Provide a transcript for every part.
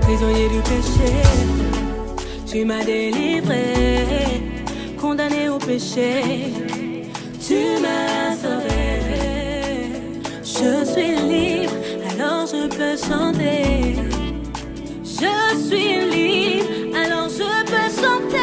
Prisonnier du péché, tu m'as délivré, condamné au péché, tu m'as sauvé. Je suis libre, alors je peux chanter. Je suis libre, alors je peux chanter.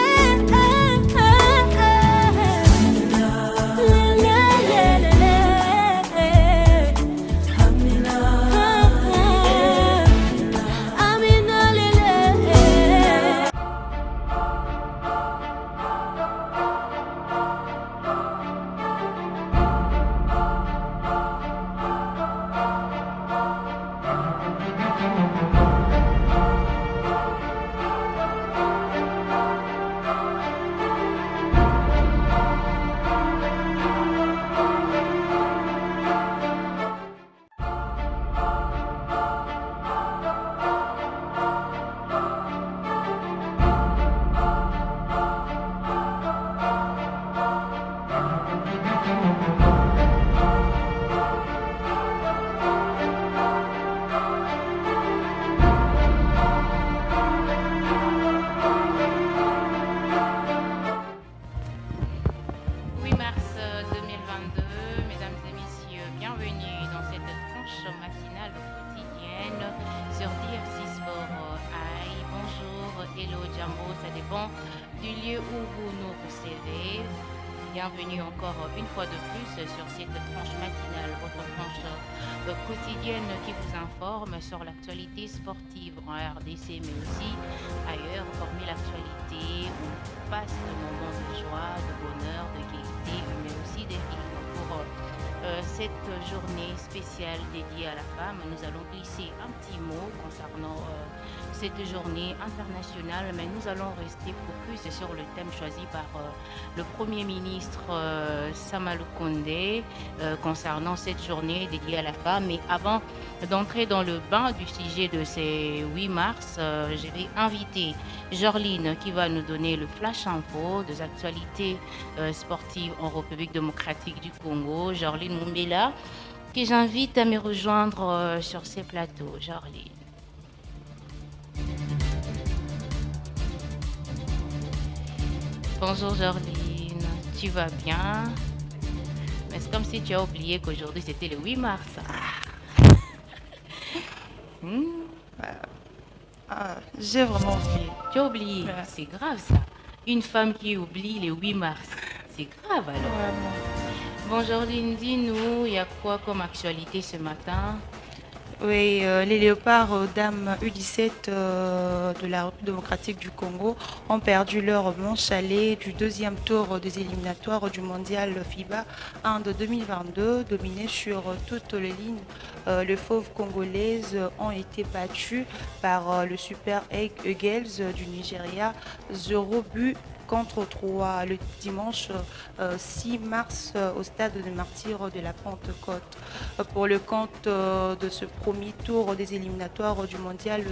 Bienvenue encore une fois de plus sur cette tranche matinale, votre tranche quotidienne qui vous informe sur l'actualité sportive en RDC, mais aussi ailleurs, hormis l'actualité, on passe de moments de joie, de bonheur, de gaieté, mais aussi de rire. Pour cette journée spéciale dédiée à la femme, nous allons glisser un petit mot concernant cette journée internationale, mais nous allons rester focus sur le thème choisi par le Premier ministre Sama Lukonde concernant cette journée dédiée à la femme. Mais avant d'entrer dans le bain du sujet de ces 8 mars, je vais inviter Jorline qui va nous donner le flash info des actualités sportives en République démocratique du Congo. Jorline Mumbela, que j'invite à me rejoindre sur ces plateaux. Jorline. Bonjour Jorline, tu vas bien? Mais c'est comme si tu as oublié qu'aujourd'hui c'était le 8 mars. J'ai vraiment oublié. Tu as oublié? Ouais. C'est grave ça. Une femme qui oublie le 8 mars. C'est grave alors. Bon Jorline, dis-nous, il y a quoi comme actualité ce matin? Oui, les léopards dames U17 de la République démocratique du Congo ont perdu leur manche allée du deuxième tour des éliminatoires du mondial FIBA Inde 2022. Dominés sur toutes les lignes, les fauves congolaises ont été battues par le Super Eagles du Nigeria, 0 but contre 3 le dimanche 6 mars au stade de Martyrs de la Pentecôte. Pour le compte de ce premier tour des éliminatoires du mondial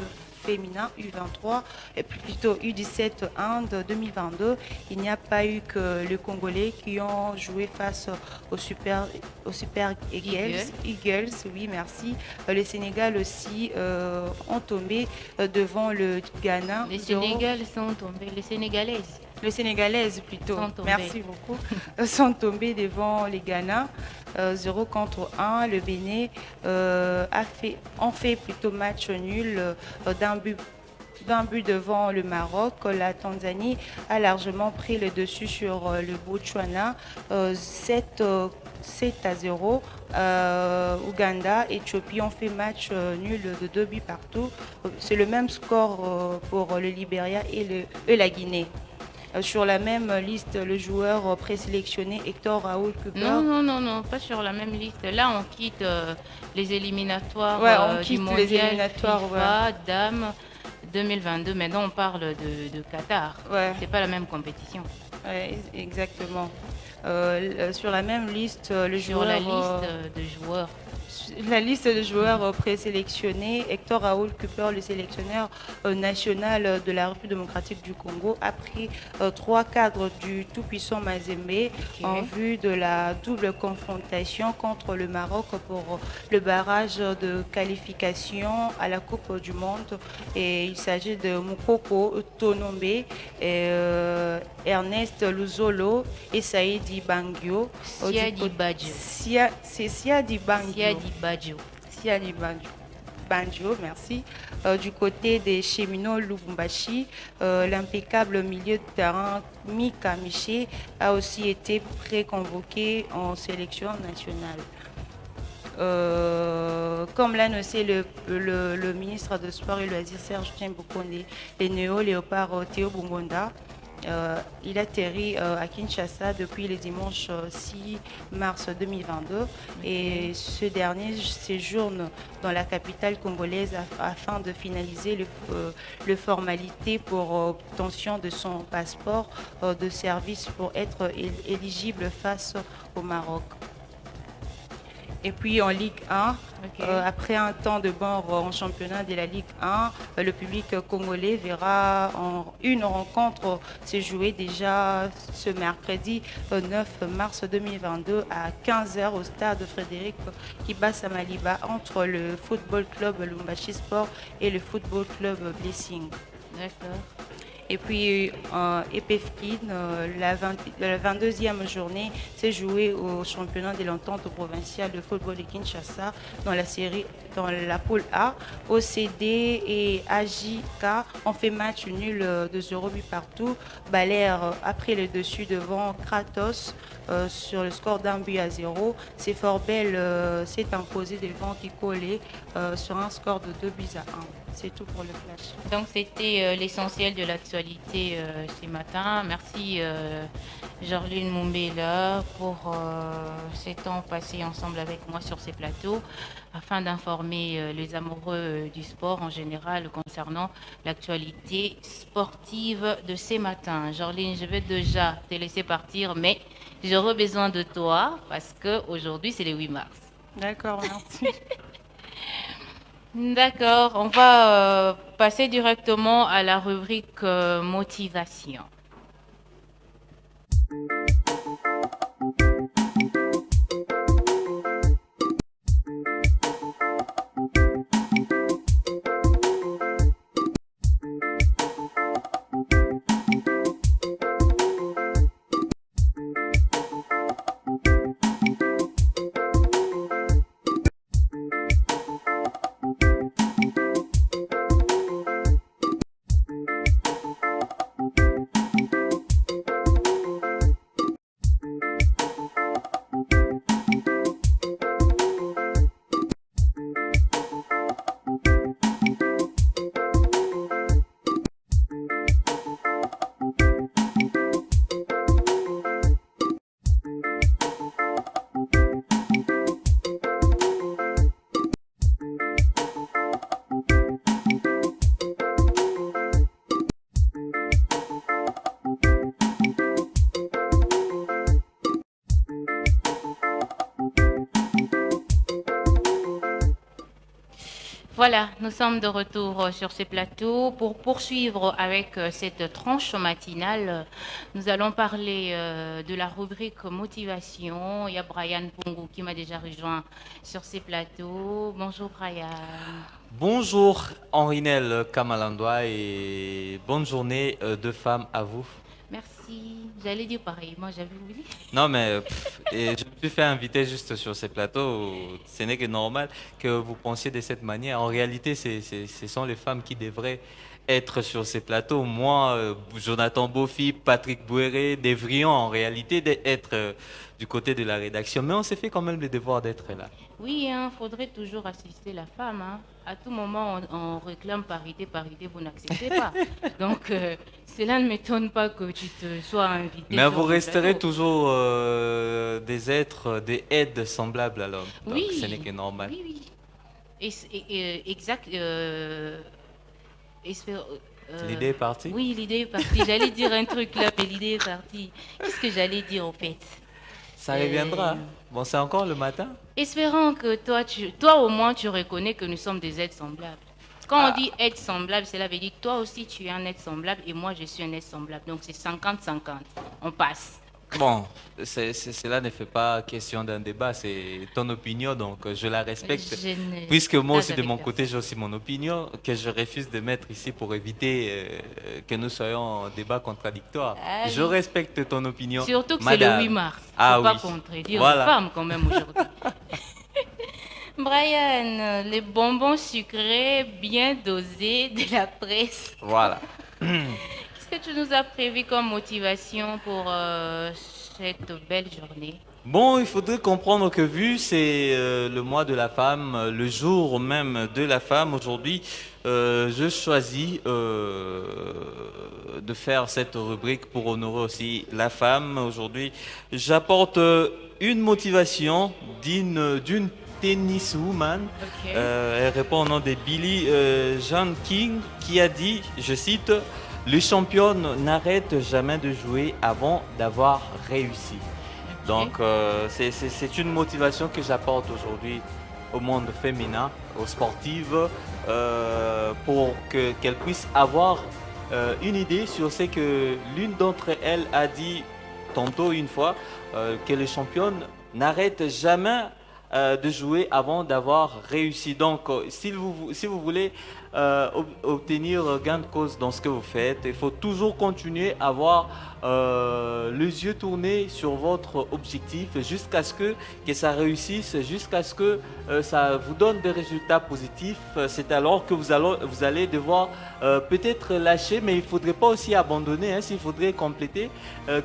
féminin U23 et plutôt U17 Inde 2022, il n'y a pas eu que les Congolais qui ont joué face au Super Eagles, oui merci. Les Sénégal aussi ont tombé devant le Ghana. Les Sénégal sont tombés, les Sénégalaises. Les Sénégalaises plutôt, merci beaucoup, sont tombés devant les Ghana, 0 contre 1. Le Bénin ont fait plutôt match nul d'un but devant le Maroc. La Tanzanie a largement pris le dessus sur le Botswana, 7-0. Ouganda et Éthiopie ont fait match nul de 2 buts partout. C'est le même score pour le Libéria et la Guinée. Sur la même liste, le joueur présélectionné Hector Raoul Cooper. Non, pas sur la même liste. Là, on quitte les éliminatoires du mondial les éliminatoires, FIFA Dames 2022. Maintenant, on parle de Qatar. Ouais. C'est pas la même compétition. Ouais, exactement. Sur la même liste, le sur joueur... la liste de joueurs. La liste de joueurs présélectionnés, Hector Raoul Cooper, le sélectionneur national de la République démocratique du Congo, a pris trois cadres du tout-puissant Mazembe en Ok. vue de la double confrontation contre le Maroc pour le barrage de qualification à la Coupe du Monde. Et il s'agit de Mukoko Tonombe, Ernest Luzolo et Saïdi Bangio. Du Siadi côté Badjo. C'est Siadi Bangio. Siadi Badjo. Siadi Banjo, merci. Du côté des cheminots Lubumbashi, l'impeccable milieu de terrain Mika Miché a aussi été préconvoqué en sélection nationale. Comme l'a annoncé le ministre de Sport et Loisirs Serge Tchimbokonde, les néo-léopards Théo Bungonda, il atterrit à Kinshasa depuis le dimanche 6 mars 2022 et Ok. ce dernier séjourne dans la capitale congolaise afin de finaliser le formalité pour obtention de son passeport de service pour être éligible face au Maroc. Et puis en Ligue 1, Ok. après un temps de mort en championnat de la Ligue 1, le public congolais verra une rencontre se jouer déjà ce mercredi 9 mars 2022 à 15h au stade Frédéric Kibasa Maliba entre le Football Club Lumbashi Sport et le Football Club Blessing. D'accord. Et puis, Epefkin, la 22e journée s'est jouée au championnat de l'entente provinciale de football de Kinshasa dans la poule A. OCD et AJK ont fait match nul de 0 but partout. Balaire a pris le dessus devant Kratos sur le score d'un but à 0. C'est Forbel s'est imposé devant Kikole sur un score de 2 buts à 1. C'est tout pour le flash. Donc, c'était l'essentiel de l'actualité ce matin. Merci, Jorline Mumbela, pour ces temps passés ensemble avec moi sur ces plateaux afin d'informer les amoureux du sport en général concernant l'actualité sportive de ces matins. Jorline, je vais déjà te laisser partir, mais j'aurai besoin de toi parce qu'aujourd'hui, c'est le 8 mars. D'accord, merci. D'accord, on va passer directement à la rubrique motivation. Voilà, nous sommes de retour sur ce plateau. Pour poursuivre avec cette tranche matinale, nous allons parler de la rubrique motivation. Il y a Brian Pongo qui m'a déjà rejoint sur ces plateaux. Bonjour Brian. Bonjour Henrinel Kamalandoa et bonne journée de femmes à vous. Merci. J'allais dire pareil, moi j'avais oublié. Non mais et je me suis fait inviter juste sur ces plateaux, ce n'est que normal que vous pensiez de cette manière. En réalité, ce sont les femmes qui devraient être sur ces plateaux. Moi, Jonathan Bofi, Patrick Bouéré, devrions en réalité être du côté de la rédaction. Mais on s'est fait quand même le devoir d'être là. Oui, il faudrait toujours assister la femme. Hein. À tout moment, on réclame parité, parité, vous n'acceptez pas. Donc, cela ne m'étonne pas que tu te sois invité. Mais sur vous le resterez plateau. toujours des êtres, des aides semblables à l'homme. Donc Oui, ce n'est que normal. oui, oui. Exact. Espère- L'idée est partie? Oui, l'idée est partie. J'allais dire un truc là, mais l'idée est partie. Qu'est-ce que j'allais dire au fait? Ça reviendra. Hein. Bon, c'est encore le matin. Espérons que toi au moins tu reconnais que nous sommes des êtres semblables. Quand on dit être semblable, cela veut dire toi aussi tu es un être semblable et moi je suis un être semblable. Donc c'est 50-50. On passe. Bon, cela ne fait pas question d'un débat, c'est ton opinion, donc je la respecte. Puisque moi aussi, de mon côté, j'ai aussi mon opinion, que je refuse de mettre ici pour éviter que nous soyons en débat contradictoire. Ah, je respecte ton opinion. Surtout que c'est madame. le 8 mars. Ah, faut pas oui. contredire Voilà. les femmes quand même aujourd'hui. Brian, les bonbons sucrés bien dosés de la presse. Voilà. Qu'est-ce que tu nous as prévu comme motivation pour cette belle journée? Bon, il faudrait comprendre que vu c'est le mois de la femme, le jour même de la femme, aujourd'hui, je choisis de faire cette rubrique pour honorer aussi la femme. Aujourd'hui, j'apporte une motivation d'une tenniswoman. Ok. Elle répond au nom de Billie Jean King qui a dit, je cite, les championnes n'arrêtent jamais de jouer avant d'avoir réussi. Donc, c'est une motivation que j'apporte aujourd'hui au monde féminin, aux sportives, pour qu'elles puissent avoir une idée sur ce que l'une d'entre elles a dit tantôt une fois, que les championnes n'arrêtent jamais de jouer avant d'avoir réussi. Donc, si vous voulez obtenir gain de cause dans ce que vous faites, il faut toujours continuer à avoir les yeux tournés sur votre objectif jusqu'à ce que ça réussisse, jusqu'à ce que ça vous donne des résultats positifs. C'est alors que vous allez devoir peut-être lâcher, mais il ne faudrait pas aussi abandonner, hein, s'il faudrait compléter.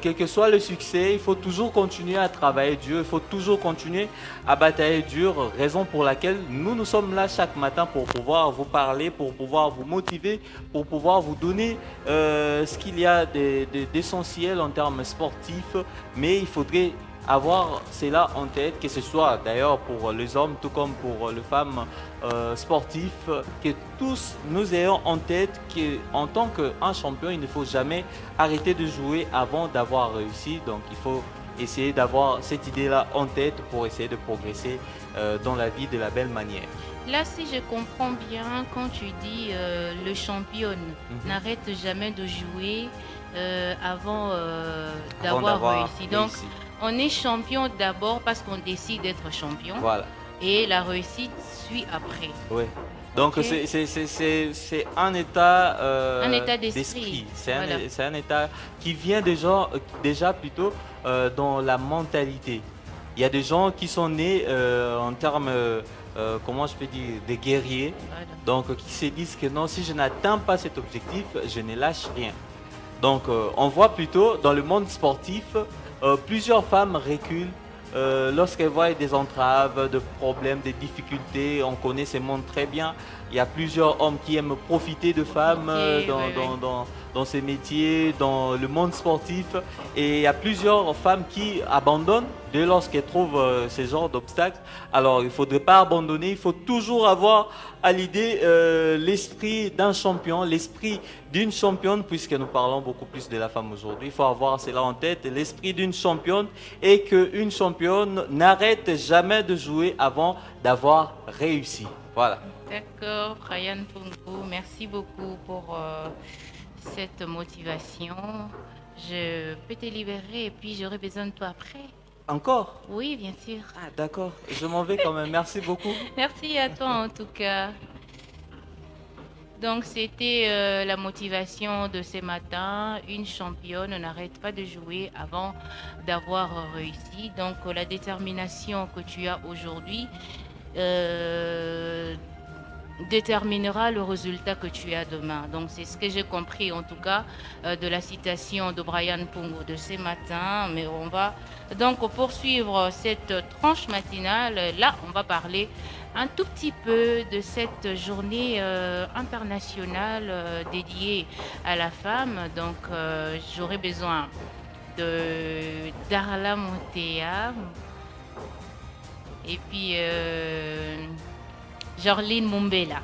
Quel que soit le succès, il faut toujours continuer à travailler dur, il faut toujours continuer à batailler dur, raison pour laquelle nous sommes là chaque matin pour pouvoir vous parler, pour pouvoir vous motiver, pour pouvoir vous donner ce qu'il y a d'essentiel en termes sportifs, mais il faudrait avoir cela en tête, que ce soit d'ailleurs pour les hommes tout comme pour les femmes sportifs, que tous nous ayons en tête qu'en tant qu'un champion, il ne faut jamais arrêter de jouer avant d'avoir réussi. Donc il faut essayer d'avoir cette idée-là en tête pour essayer de progresser dans la vie de la belle manière. Là, si je comprends bien, quand tu dis le championne n'arrête jamais de jouer avant d'avoir réussi. Donc, on est champion d'abord parce qu'on décide d'être champion. Voilà. Et la réussite suit après. Oui. Donc, okay. C'est un état d'esprit. C'est un état qui vient déjà plutôt dans la mentalité. Il y a des gens qui sont nés en termes, comment je peux dire, des guerriers. Voilà. Donc, qui se disent que non, si je n'atteins pas cet objectif, je ne lâche rien. Donc, on voit plutôt dans le monde sportif, plusieurs femmes reculent lorsqu'elles voient des entraves, des problèmes, des difficultés. On connaît ces mondes très bien. Il y a plusieurs hommes qui aiment profiter de femmes dans ces métiers, dans le monde sportif. Et il y a plusieurs femmes qui abandonnent dès lorsqu'elles trouvent ce genre d'obstacles. Alors, il ne faudrait pas abandonner. Il faut toujours avoir à l'idée l'esprit d'un champion, l'esprit d'une championne, puisque nous parlons beaucoup plus de la femme aujourd'hui. Il faut avoir cela en tête, l'esprit d'une championne, et qu'une championne n'arrête jamais de jouer avant d'avoir réussi. Voilà. D'accord, Brian Pungu, merci beaucoup pour cette motivation. Je peux te libérer et puis j'aurai besoin de toi après. Encore? Oui, bien sûr. Ah, d'accord. Je m'en vais quand même. Merci beaucoup. Merci à toi en tout cas. Donc, c'était la motivation de ce matin. Une championne n'arrête pas de jouer avant d'avoir réussi. Donc, la détermination que tu as aujourd'hui déterminera le résultat que tu as demain. Donc, c'est ce que j'ai compris, en tout cas, de la citation de Brian Pungu de ce matin. Mais on va donc poursuivre cette tranche matinale. Là, on va parler un tout petit peu de cette journée internationale dédiée à la femme. Donc, j'aurais besoin de Darla Montea et puis Jorline Mumbela.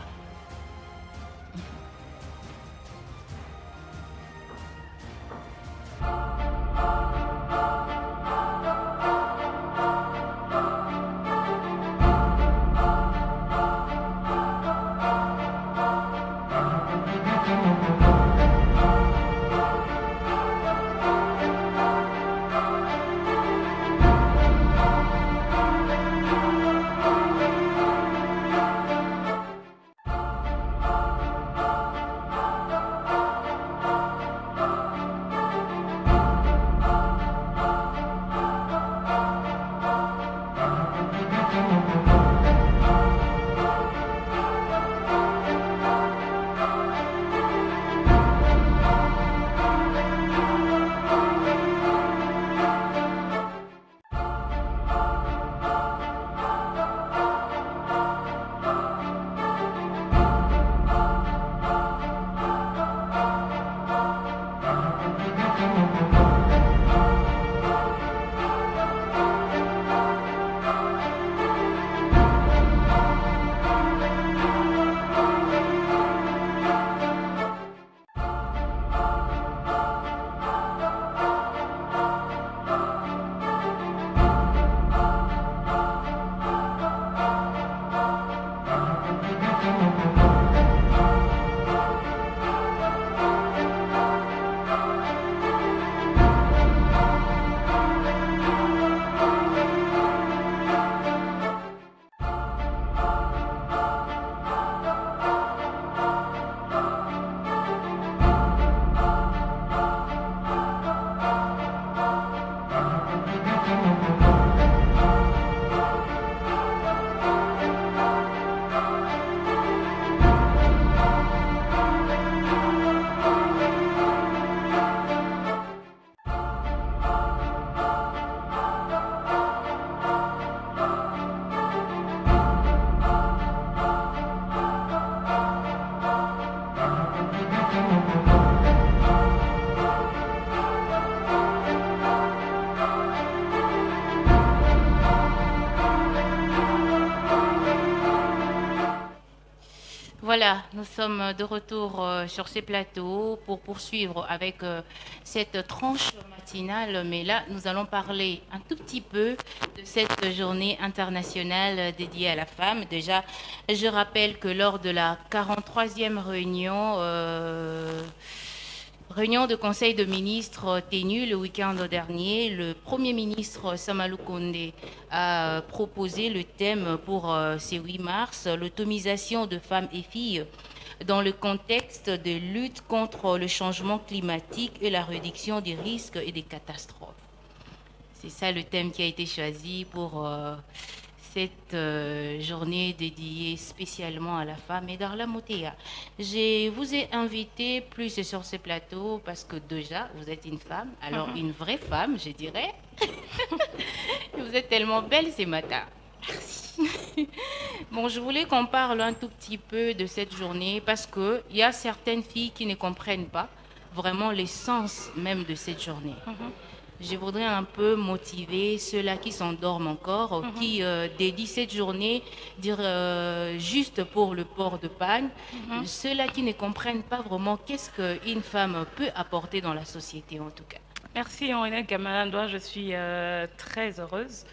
Voilà, nous sommes de retour sur ces plateaux pour poursuivre avec cette tranche matinale. Mais là, nous allons parler un tout petit peu de cette journée internationale dédiée à la femme. Déjà, je rappelle que lors de la 43e réunion de conseil de ministres tenue le week-end dernier, le Premier ministre Samalou Kondé a proposé le thème pour ces 8 mars, l'autonomisation de femmes et filles dans le contexte de lutte contre le changement climatique et la réduction des risques et des catastrophes. C'est ça le thème qui a été choisi pour cette journée dédiée spécialement à la femme. Et Darla Motea, je vous ai invité plus sur ce plateau parce que déjà, vous êtes une femme, alors une vraie femme, je dirais. Vous êtes tellement belle ce matin. Merci. Bon, je voulais qu'on parle un tout petit peu de cette journée parce qu'il y a certaines filles qui ne comprennent pas vraiment l'essence même de cette journée. Je voudrais un peu motiver ceux-là qui s'endorment encore, qui dédient cette journée juste pour le port de pagne, ceux-là qui ne comprennent pas vraiment qu'est-ce qu'une femme peut apporter dans la société en tout cas. Merci Henriette Gamalandois, je suis très heureuse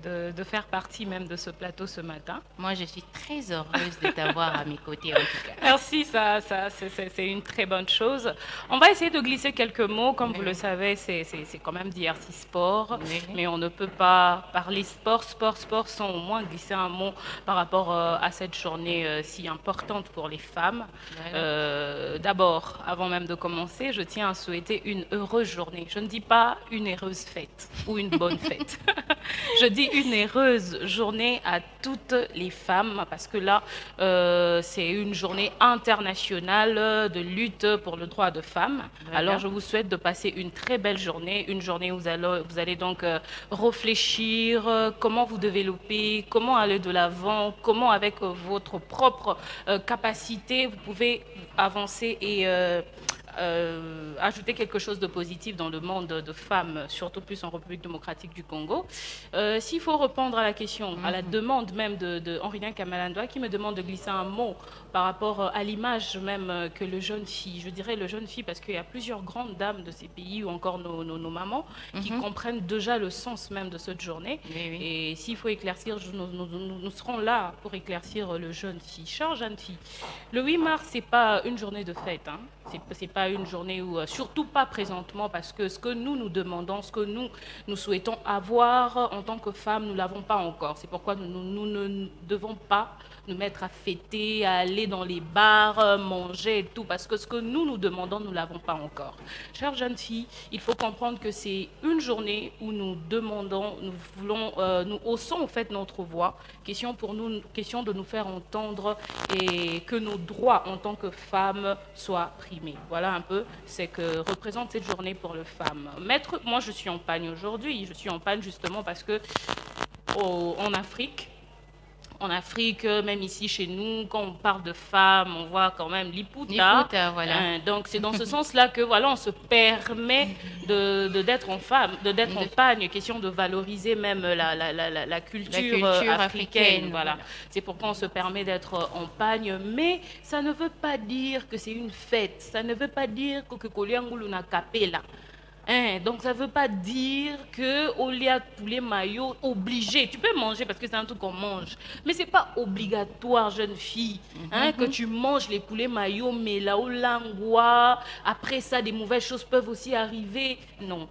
de faire partie même de ce plateau ce matin. Moi, je suis très heureuse de t'avoir à mes côtés en tout cas. Merci, c'est une très bonne chose. On va essayer de glisser quelques mots. Comme vous le savez, c'est quand même DRC Sport, mais on ne peut pas parler sport sans au moins glisser un mot par rapport à cette journée si importante pour les femmes. D'abord, avant même de commencer, je tiens à souhaiter une heureuse journée. Je ne dis pas une heureuse fête ou une bonne fête. Je dis une heureuse journée à toutes les femmes parce que là, c'est une journée internationale de lutte pour le droit de femmes. Alors, je vous souhaite de passer une très belle journée, une journée où vous allez donc réfléchir comment vous développer, comment aller de l'avant, comment avec votre propre capacité, vous pouvez avancer et ajouter quelque chose de positif dans le monde de femmes, surtout plus en République démocratique du Congo. S'il faut répondre à la question, à la demande même de Henriette Kamalandois qui me demande de glisser un mot par rapport à l'image même que le jeune fille, je dirais le jeune fille parce qu'il y a plusieurs grandes dames de ces pays ou encore nos mamans qui comprennent déjà le sens même de cette journée. Et s'il faut éclaircir, nous serons là pour éclaircir le jeune fille. Chère jeune fille, le 8 mars, c'est pas une journée de fête, hein. C'est pas une journée où, surtout pas présentement, parce que ce que nous demandons, ce que nous souhaitons avoir en tant que femmes, nous l'avons pas encore. C'est pourquoi nous ne devons pas nous mettre à fêter, à aller dans les bars, manger et tout, parce que ce que nous demandons, nous l'avons pas encore. Chère jeune fille, il faut comprendre que c'est une journée où nous demandons, nous voulons, nous haussons en fait notre voix, question de nous faire entendre et que nos droits en tant que femmes soient primés. Voilà un peu ce que représente cette journée pour les femmes. Moi je suis en Pagne aujourd'hui, je suis en Pagne justement parce que en Afrique, même ici chez nous, quand on parle de femmes, on voit quand même l'Iputa. Voilà. Donc c'est dans ce sens-là que voilà, on se permet d'être en pagne, question de valoriser même la culture africaine. Voilà. C'est pourquoi on se permet d'être en pagne, mais ça ne veut pas dire que c'est une fête. Ça ne veut pas dire que Koliangulu n'a capé là. Donc ça ne veut pas dire que au lieu de poulet maillot obligé, tu peux manger parce que c'est un truc qu'on mange, mais c'est pas obligatoire jeune fille que tu manges les poulets maillot, mais là au langua, après ça des mauvaises choses peuvent aussi arriver. Non.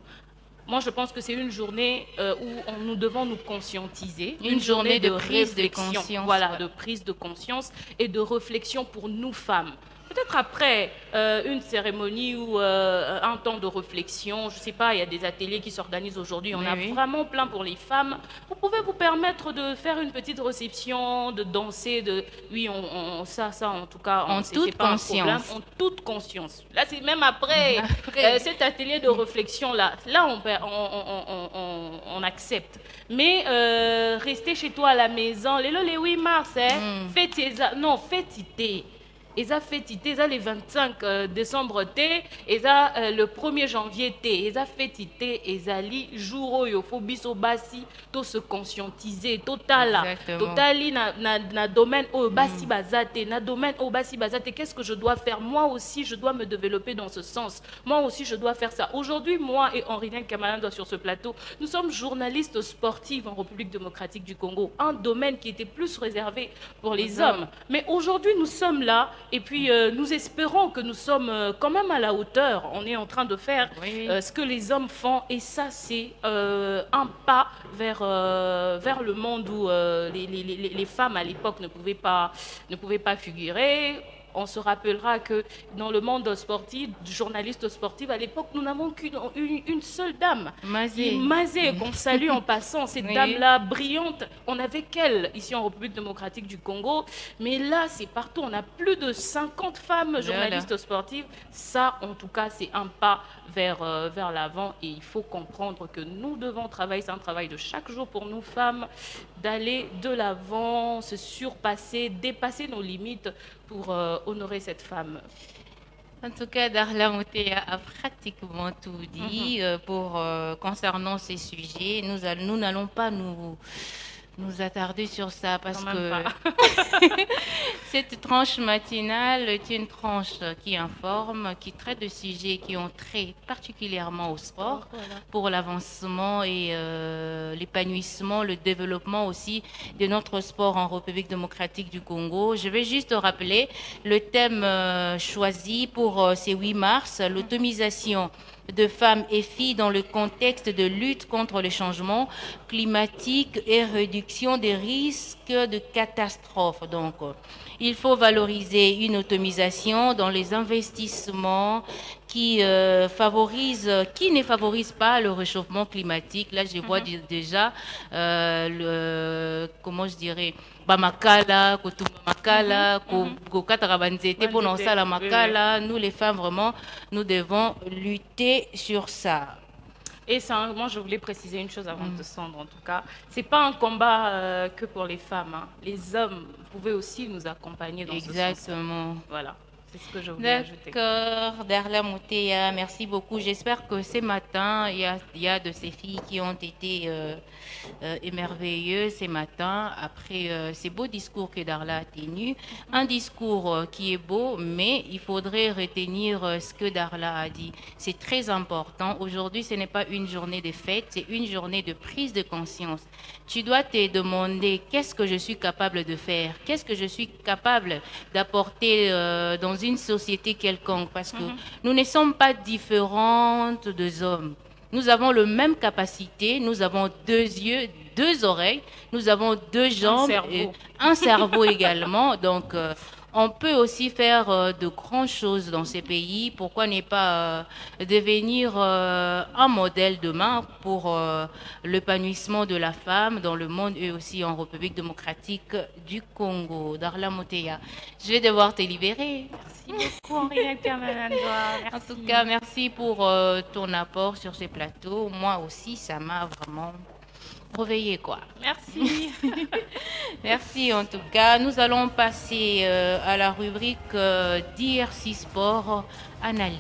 Moi, je pense que c'est une journée où nous devons nous conscientiser. Une journée de prise de réflexion. conscience. Voilà, de prise de conscience et de réflexion pour nous femmes. Peut-être après une cérémonie ou un temps de réflexion, je ne sais pas, il y a des ateliers qui s'organisent aujourd'hui, on a vraiment plein pour les femmes. Vous pouvez vous permettre de faire une petite réception, de danser, ça en tout cas, en toute conscience. En toute conscience. Là, c'est même après cet atelier de réflexion-là, on accepte. Mais rester chez toi à la maison, les 8 mars, faites Ils ont fêté, ils ont le 25 décembre, ils ont le 1er janvier, ils ont fêté, ils ont jour où il faut biso basi, tout se conscientiser, totali na domaine où basi bazate, na domaine où basi bazate, qu'est-ce que je dois faire? Moi aussi, je dois me développer dans ce sens. Moi aussi, je dois faire ça. Aujourd'hui, moi et Henri Kamalandwa sur ce plateau, nous sommes journalistes sportifs en République démocratique du Congo, un domaine qui était plus réservé pour les hommes. Mais aujourd'hui, nous sommes là et puis nous espérons que nous sommes quand même à la hauteur. On est en train de faire ce que les hommes font et ça, c'est un pas vers le monde où les femmes à l'époque ne pouvaient pas figurer. On se rappellera que dans le monde sportif, journaliste sportif, à l'époque, nous n'avons qu'une seule dame. Mazé, qu'on salue en passant. Cette dame-là, brillante, on n'avait qu'elle ici en République démocratique du Congo. Mais là, c'est partout. On a plus de 50 femmes journalistes sportives. Ça, en tout cas, c'est un pas vers l'avant. Et il faut comprendre que nous devons travailler. C'est un travail de chaque jour pour nous, femmes, d'aller de l'avant, se surpasser, dépasser nos limites pour honorer cette femme. En tout cas, Darla Moutéa a pratiquement tout dit concernant ces sujets. Nous n'allons pas nous attarder sur ça parce que cette tranche matinale est une tranche qui informe, qui traite de sujets qui ont trait particulièrement au sport pour l'avancement et l'épanouissement, le développement aussi de notre sport en République démocratique du Congo. Je vais juste rappeler le thème choisi pour ces 8 mars, l'autonomisation de femmes et filles dans le contexte de lutte contre le changement climatique et réduction des risques de catastrophes. Donc, il faut valoriser une autonomisation dans les investissements qui ne favorisent pas le réchauffement climatique. Là, je vois déjà comment je dirais, Bamakala, Kotumakala, Kokatarabanzete, pour lancer la Makala. Nous, les femmes, vraiment, nous devons lutter sur ça. Et ça, moi, je voulais préciser une chose avant de descendre, en tout cas. Ce n'est pas un combat que pour les femmes. Hein. Les hommes, vous pouvez aussi nous accompagner dans ce sens. Exactement. Voilà. C'est ce que je voulais ajouter. D'accord, Darla Moutéa, merci beaucoup. J'espère que ce matin, il y a de ces filles qui ont été émerveilleuses ce matin après ces beaux discours que Darla a tenus. Un discours qui est beau, mais il faudrait retenir ce que Darla a dit. C'est très important. Aujourd'hui, ce n'est pas une journée de fête, c'est une journée de prise de conscience. Tu dois te demander qu'est-ce que je suis capable de faire, qu'est-ce que je suis capable d'apporter dans une société quelconque, parce que nous ne sommes pas différentes des hommes. Nous avons la même capacité, nous avons 2 yeux, 2 oreilles, nous avons 2 jambes, un cerveau également. Donc, on peut aussi faire de grandes choses dans ces pays. Pourquoi ne pas devenir un modèle demain pour l'épanouissement de la femme dans le monde et aussi en République démocratique du Congo. Darla Moutéa, je vais devoir te libérer. Merci beaucoup, Henri Kamalandwa. En tout cas, merci pour ton apport sur ce plateau. Moi aussi, ça m'a vraiment réveillé, quoi. Merci. Merci en tout cas. Nous allons passer à la rubrique DRC Sport Analyse.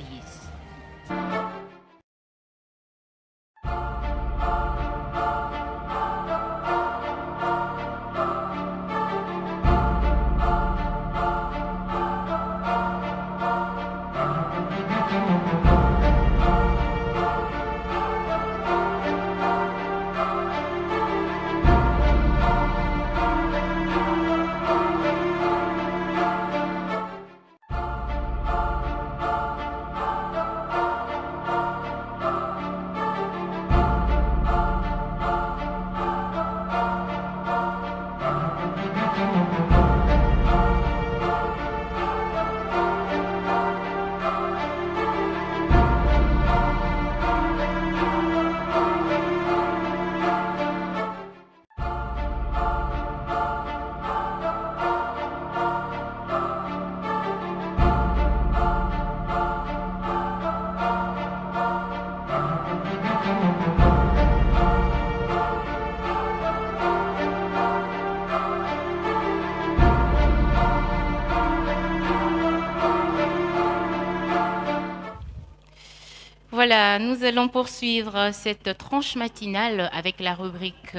Voilà, nous allons poursuivre cette tranche matinale avec la rubrique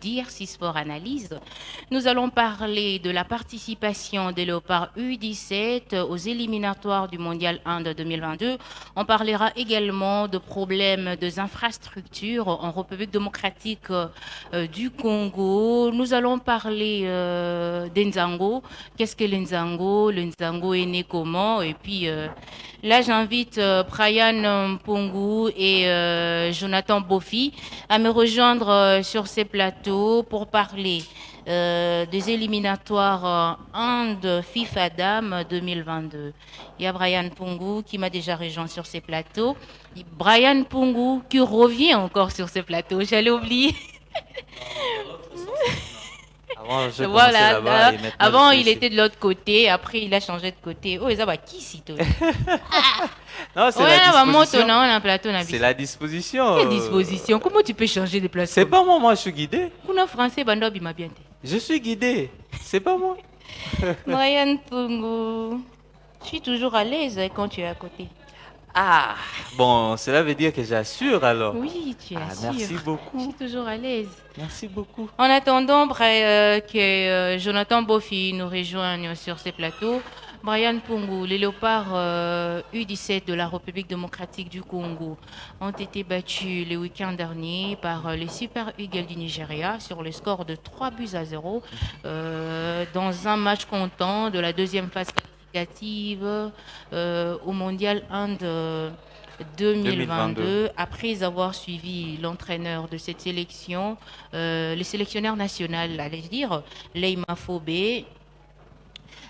DIRC Sport Analyse. Nous allons parler de la participation des Léopards U17 aux éliminatoires du Mondial Inde 2022. On parlera également de problèmes des infrastructures en République démocratique du Congo. Nous allons parler d'Nzango. Qu'est-ce que l'Nzango? Le Nzango est né comment? Et puis là, j'invite Brian Mpungu et Jonathan Bofi à me rejoindre sur ces plateaux pour parler des éliminatoires Inde FIFA Dame 2022. Il y a Brian Mpungu qui m'a déjà rejoint sur ces plateaux. Brian Mpungu qui revient encore sur ces plateaux. J'allais oublier. Avant, je Voilà, là-bas et maintenant, avant je suis il était de l'autre côté, après il a changé de côté. Oh, ça va qui si toi? Non, c'est Ouais, la là, va moto, disposition. non, on a un plateau, on a C'est la disposition. Quelle disposition? Comment tu peux changer de place? C'est pas moi, je suis guidé. Kuna français, bando bima bien te. Je suis guidé. C'est pas moi. Brian Pungu, je suis toujours à l'aise quand tu es à côté. Ah, bon, cela veut dire que j'assure alors. Oui, tu es Ah, sûr. merci Je beaucoup. suis toujours à l'aise. Merci beaucoup. En attendant que Jonathan Bofi nous rejoigne sur ces plateaux, Brian Pungu, les léopards U17 de la République démocratique du Congo ont été battus le week-end dernier par les Super Eagles du Nigeria sur le score de 3-0 dans un match comptant de la deuxième phase qualificative au Mondial Inde 2022, après avoir suivi l'entraîneur de cette sélection, le sélectionneur national, allais-je dire, Leima Fobé.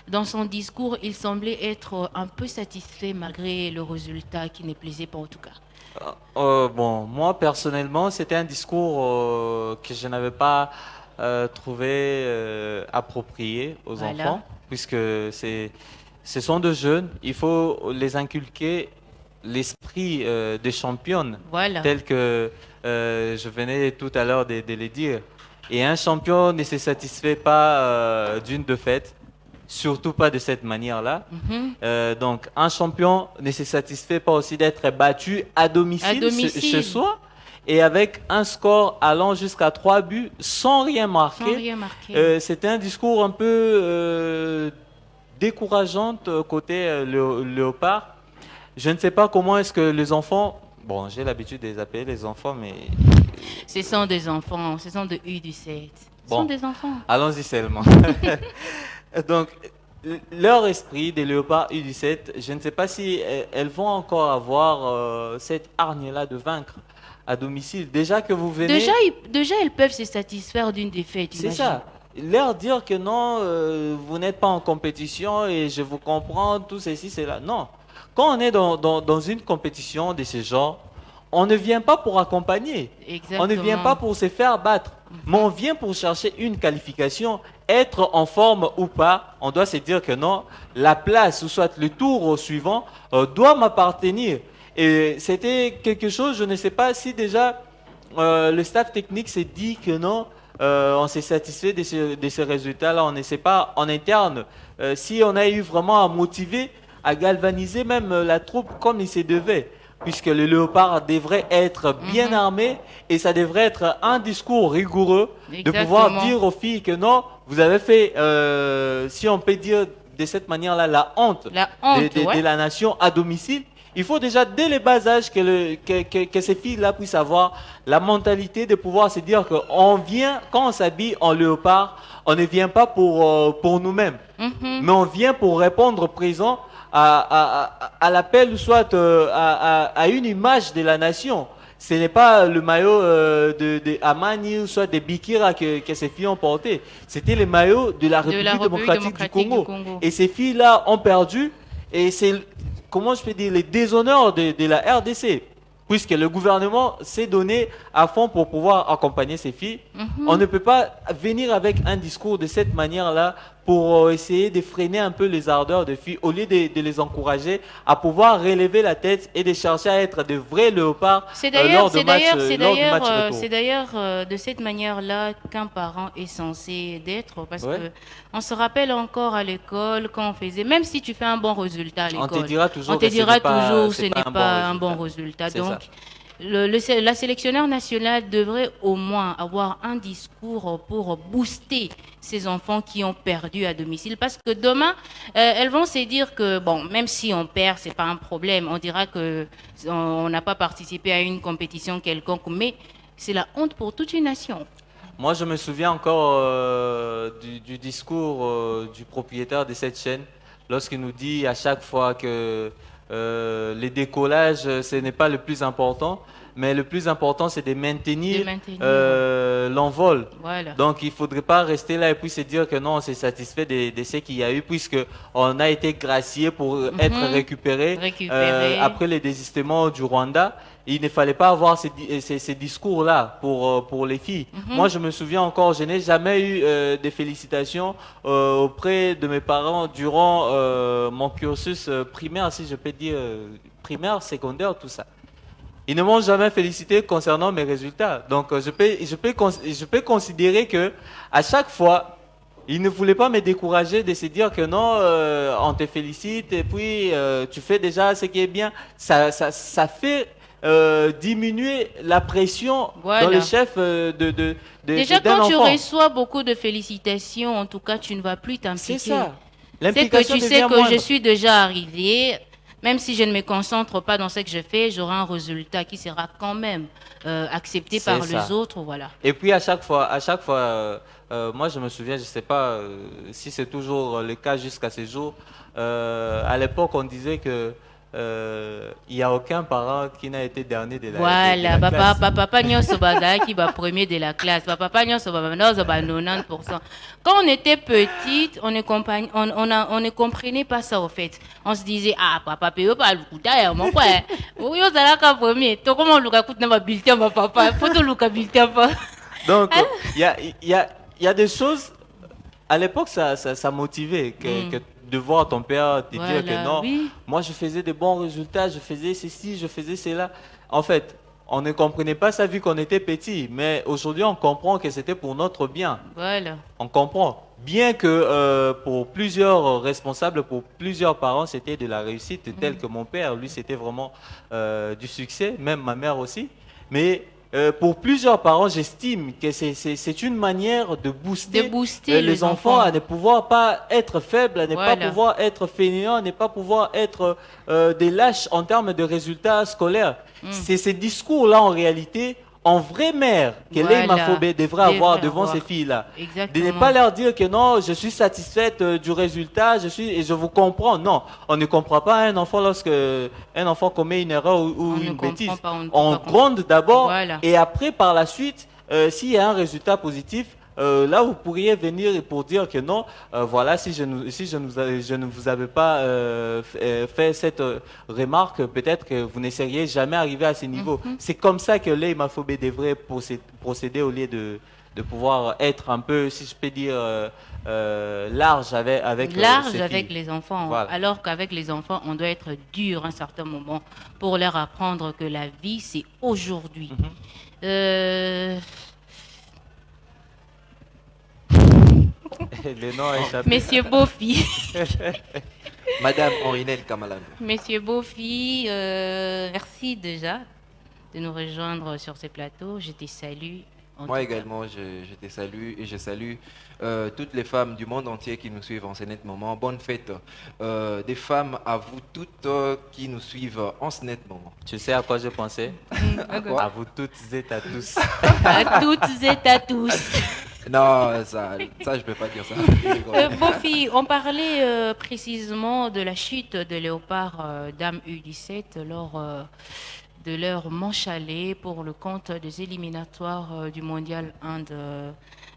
Dans son discours, il semblait être un peu satisfait malgré le résultat qui ne plaisait pas en tout cas. Bon, moi personnellement, c'était un discours que je n'avais pas trouvé approprié aux Voilà. enfants, puisque ce sont de jeunes. Il faut les inculquer l'esprit des championnes, Voilà. tel que je venais tout à l'heure de le dire. Et un champion ne se satisfait pas d'une défaite, surtout pas de cette manière-là. Mhm. Donc, un champion ne se satisfait pas aussi d'être battu à domicile, chez soi, et avec un score allant jusqu'à 3 buts sans rien marquer. Sans rien marquer. C'était un discours un peu décourageant côté Léopard. Je ne sais pas comment est-ce que les enfants... Bon, j'ai l'habitude de les appeler les enfants, mais... Ce sont des enfants, ce sont des U17. Ce Bon. sont des enfants. Allons-y seulement. Donc, leur esprit des léopards U17, je ne sais pas si elles vont encore avoir cette hargne-là de vaincre à domicile. Déjà que vous venez... Déjà, ils peuvent se satisfaire d'une défaite. C'est imagine. ça. Leur dire que non, vous n'êtes pas en compétition et je vous comprends, tout ceci, cela. Non. Quand on est dans une compétition de ce genre, on ne vient pas pour accompagner. Exactement. On ne vient pas pour se faire battre. Mais on vient pour chercher une qualification. Être en forme ou pas, on doit se dire que non, la place ou soit le tour suivant doit m'appartenir. Et c'était quelque chose, je ne sais pas si déjà le staff technique s'est dit que non, on s'est satisfait de ce résultat-là. On ne sait pas en interne si on a eu vraiment à motiver, à galvaniser même la troupe comme il se devait. Puisque le léopard devrait être bien armé et ça devrait être un discours rigoureux de pouvoir Exactement. dire aux filles que non, vous avez fait, si on peut dire de cette manière-là, la honte, La honte, de la nation à domicile. Il faut déjà dès le bas âge que ces filles-là puissent avoir la mentalité de pouvoir se dire qu'on vient, quand on s'habille en léopard, on ne vient pas pour nous-mêmes, mais on vient pour répondre présent à l'appel ou soit à une image de la nation. Ce n'est pas le maillot de Amani ou soit de Bikira que ces filles ont porté. C'était le maillot de la République démocratique du Congo. Et ces filles-là ont perdu. Et c'est, comment je peux dire, les déshonneurs de la RDC. puisque le gouvernement s'est donné à fond pour pouvoir accompagner ces filles. On ne peut pas venir avec un discours de cette manière-là pour essayer de freiner un peu les ardeurs de filles, au lieu de les encourager à pouvoir relever la tête et de chercher à être de vrais léopards lors du match retour. C'est d'ailleurs de cette manière-là qu'un parent est censé d'être, parce Ouais. que on se rappelle encore à l'école quand on faisait, même si tu fais un bon résultat à On l'école, te dira toujours on te que dira toujours ce c'est n'est pas un bon résultat. C'est Donc, ça. la sélectionneur nationale devrait au moins avoir un discours pour booster ces enfants qui ont perdu à domicile. Parce que demain, elles vont se dire que, bon, même si on perd, c'est pas un problème. On dira que on n'a pas participé à une compétition quelconque, mais c'est la honte pour toute une nation. Moi, je me souviens encore du discours du propriétaire de cette chaîne, lorsqu'il nous dit à chaque fois que les décollages, ce n'est pas le plus important, mais le plus important, c'est de maintenir, De maintenir, l'envol. Voilà. Donc, il ne faudrait pas rester là et puis se dire que non, on s'est satisfait de ce qu'il y a eu, puisqu'on a été gracié pour être récupéré, après les désistements du Rwanda. Il ne fallait pas avoir ces discours-là pour les filles. Moi, je me souviens encore, je n'ai jamais eu de félicitations auprès de mes parents durant mon cursus primaire, si je peux dire, primaire, secondaire, tout ça. Ils ne m'ont jamais félicité concernant mes résultats. Donc, je peux considérer que à chaque fois, ils ne voulaient pas me décourager de se dire que non, on te félicite et puis tu fais déjà ce qui est bien. Ça fait diminuer la pression dans le chef Déjà, d'un quand tu enfant. reçois beaucoup de félicitations, en tout cas, tu ne vas plus t'impliquer. C'est ça. C'est que L'implication tu sais devient que moindre. je suis déjà arrivé. Même si je ne me concentre pas dans ce que je fais, j'aurai un résultat qui sera quand même accepté C'est par ça. les autres. Voilà. Et puis à chaque fois, moi je me souviens, je ne sais pas si c'est toujours le cas jusqu'à ce jour. À l'époque, on disait que il n'y a aucun parent qui n'a été dernier de la Voilà, de la classe. papa nyonso bazalaki ba premier de la classe, papa nyonso ba 90%. Quand on était petite, on ne comprenait pas ça au fait. On se disait ah papa paye pas le coup d'ailleurs mon frère. Oui, on zalaka premier. To comment luka coûte na bulletin ma papa, faut to luka bulletin pas. Donc il y a des choses. À l'époque, ça motivait que de voir ton père te dire que Voilà, non, oui. moi je faisais de bons résultats, je faisais ceci, je faisais cela. En fait, on ne comprenait pas ça vu qu'on était petit, mais aujourd'hui on comprend que c'était pour notre bien. Voilà. On comprend. Bien que pour plusieurs responsables, pour plusieurs parents, c'était de la réussite, tel que mon père, lui, c'était vraiment du succès, même ma mère aussi. Mais pour plusieurs parents, j'estime que c'est une manière de booster, les enfants à ne pouvoir pas être faibles, à ne pas Voilà. pouvoir être fainéants, à ne pas pouvoir être des lâches en termes de résultats scolaires. C'est ces discours-là, en réalité, en vraie mère, que Voilà. Leïma Fobé devrait avoir devant ces filles-là. De Exactement. ne pas leur dire que non, je suis satisfaite du résultat, et je vous comprends. Non, on ne comprend pas un enfant lorsque un enfant commet une erreur ou On ne une comprend bêtise. pas, on ne peut On pas comprendre. gronde d'abord Voilà. et après, par la suite, s'il y a un résultat positif, là, vous pourriez venir pour dire que non, voilà, si je ne vous avais pas fait cette remarque, peut-être que vous ne seriez jamais arrivé à ce niveau. C'est comme ça que Leïma Fobé devrait procéder au lieu de pouvoir être un peu, si je peux dire, large avec Large ses avec filles. les enfants, Voilà. alors qu'avec les enfants, on doit être dur à un certain moment pour leur apprendre que la vie, c'est aujourd'hui. Le nom a échappé. Monsieur Bofi, Madame Henrinelle Kamalan. Monsieur Bofi, merci déjà de nous rejoindre sur ce plateau. Je te salue. en Moi tout cas. également, je te salue et je salue toutes les femmes du monde entier qui nous suivent en ce net moment. Bonne fête des femmes à vous toutes qui nous suivent en ce net moment. Tu sais à quoi je pensais? quoi? À vous toutes et à tous. À toutes et à tous. Non, ça je peux pas dire ça. Bofi, on parlait précisément de la chute de Léopard Dame U17 lors de leur manche aller pour le compte des éliminatoires du mondial Inde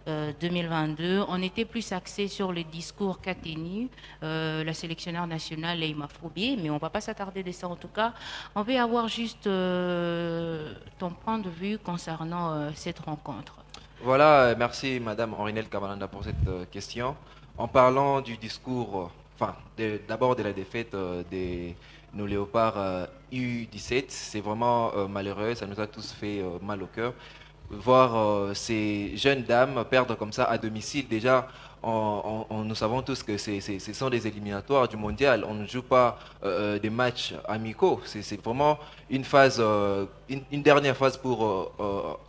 2022. On était plus axé sur le discours qu'a tenu la sélectionneur nationale Leïma Foubier, mais on ne va pas s'attarder de ça en tout cas. On veut avoir juste ton point de vue concernant cette rencontre. Voilà, merci Madame Henrinelle Kamalanda pour cette question. En parlant du discours, d'abord de la défaite de nos léopards U17, c'est vraiment malheureux, ça nous a tous fait mal au cœur. Voir ces jeunes dames perdre comme ça à domicile, déjà, nous savons tous que ce sont des éliminatoires du mondial. On ne joue pas des matchs amicaux. C'est vraiment une phase, une dernière phase pour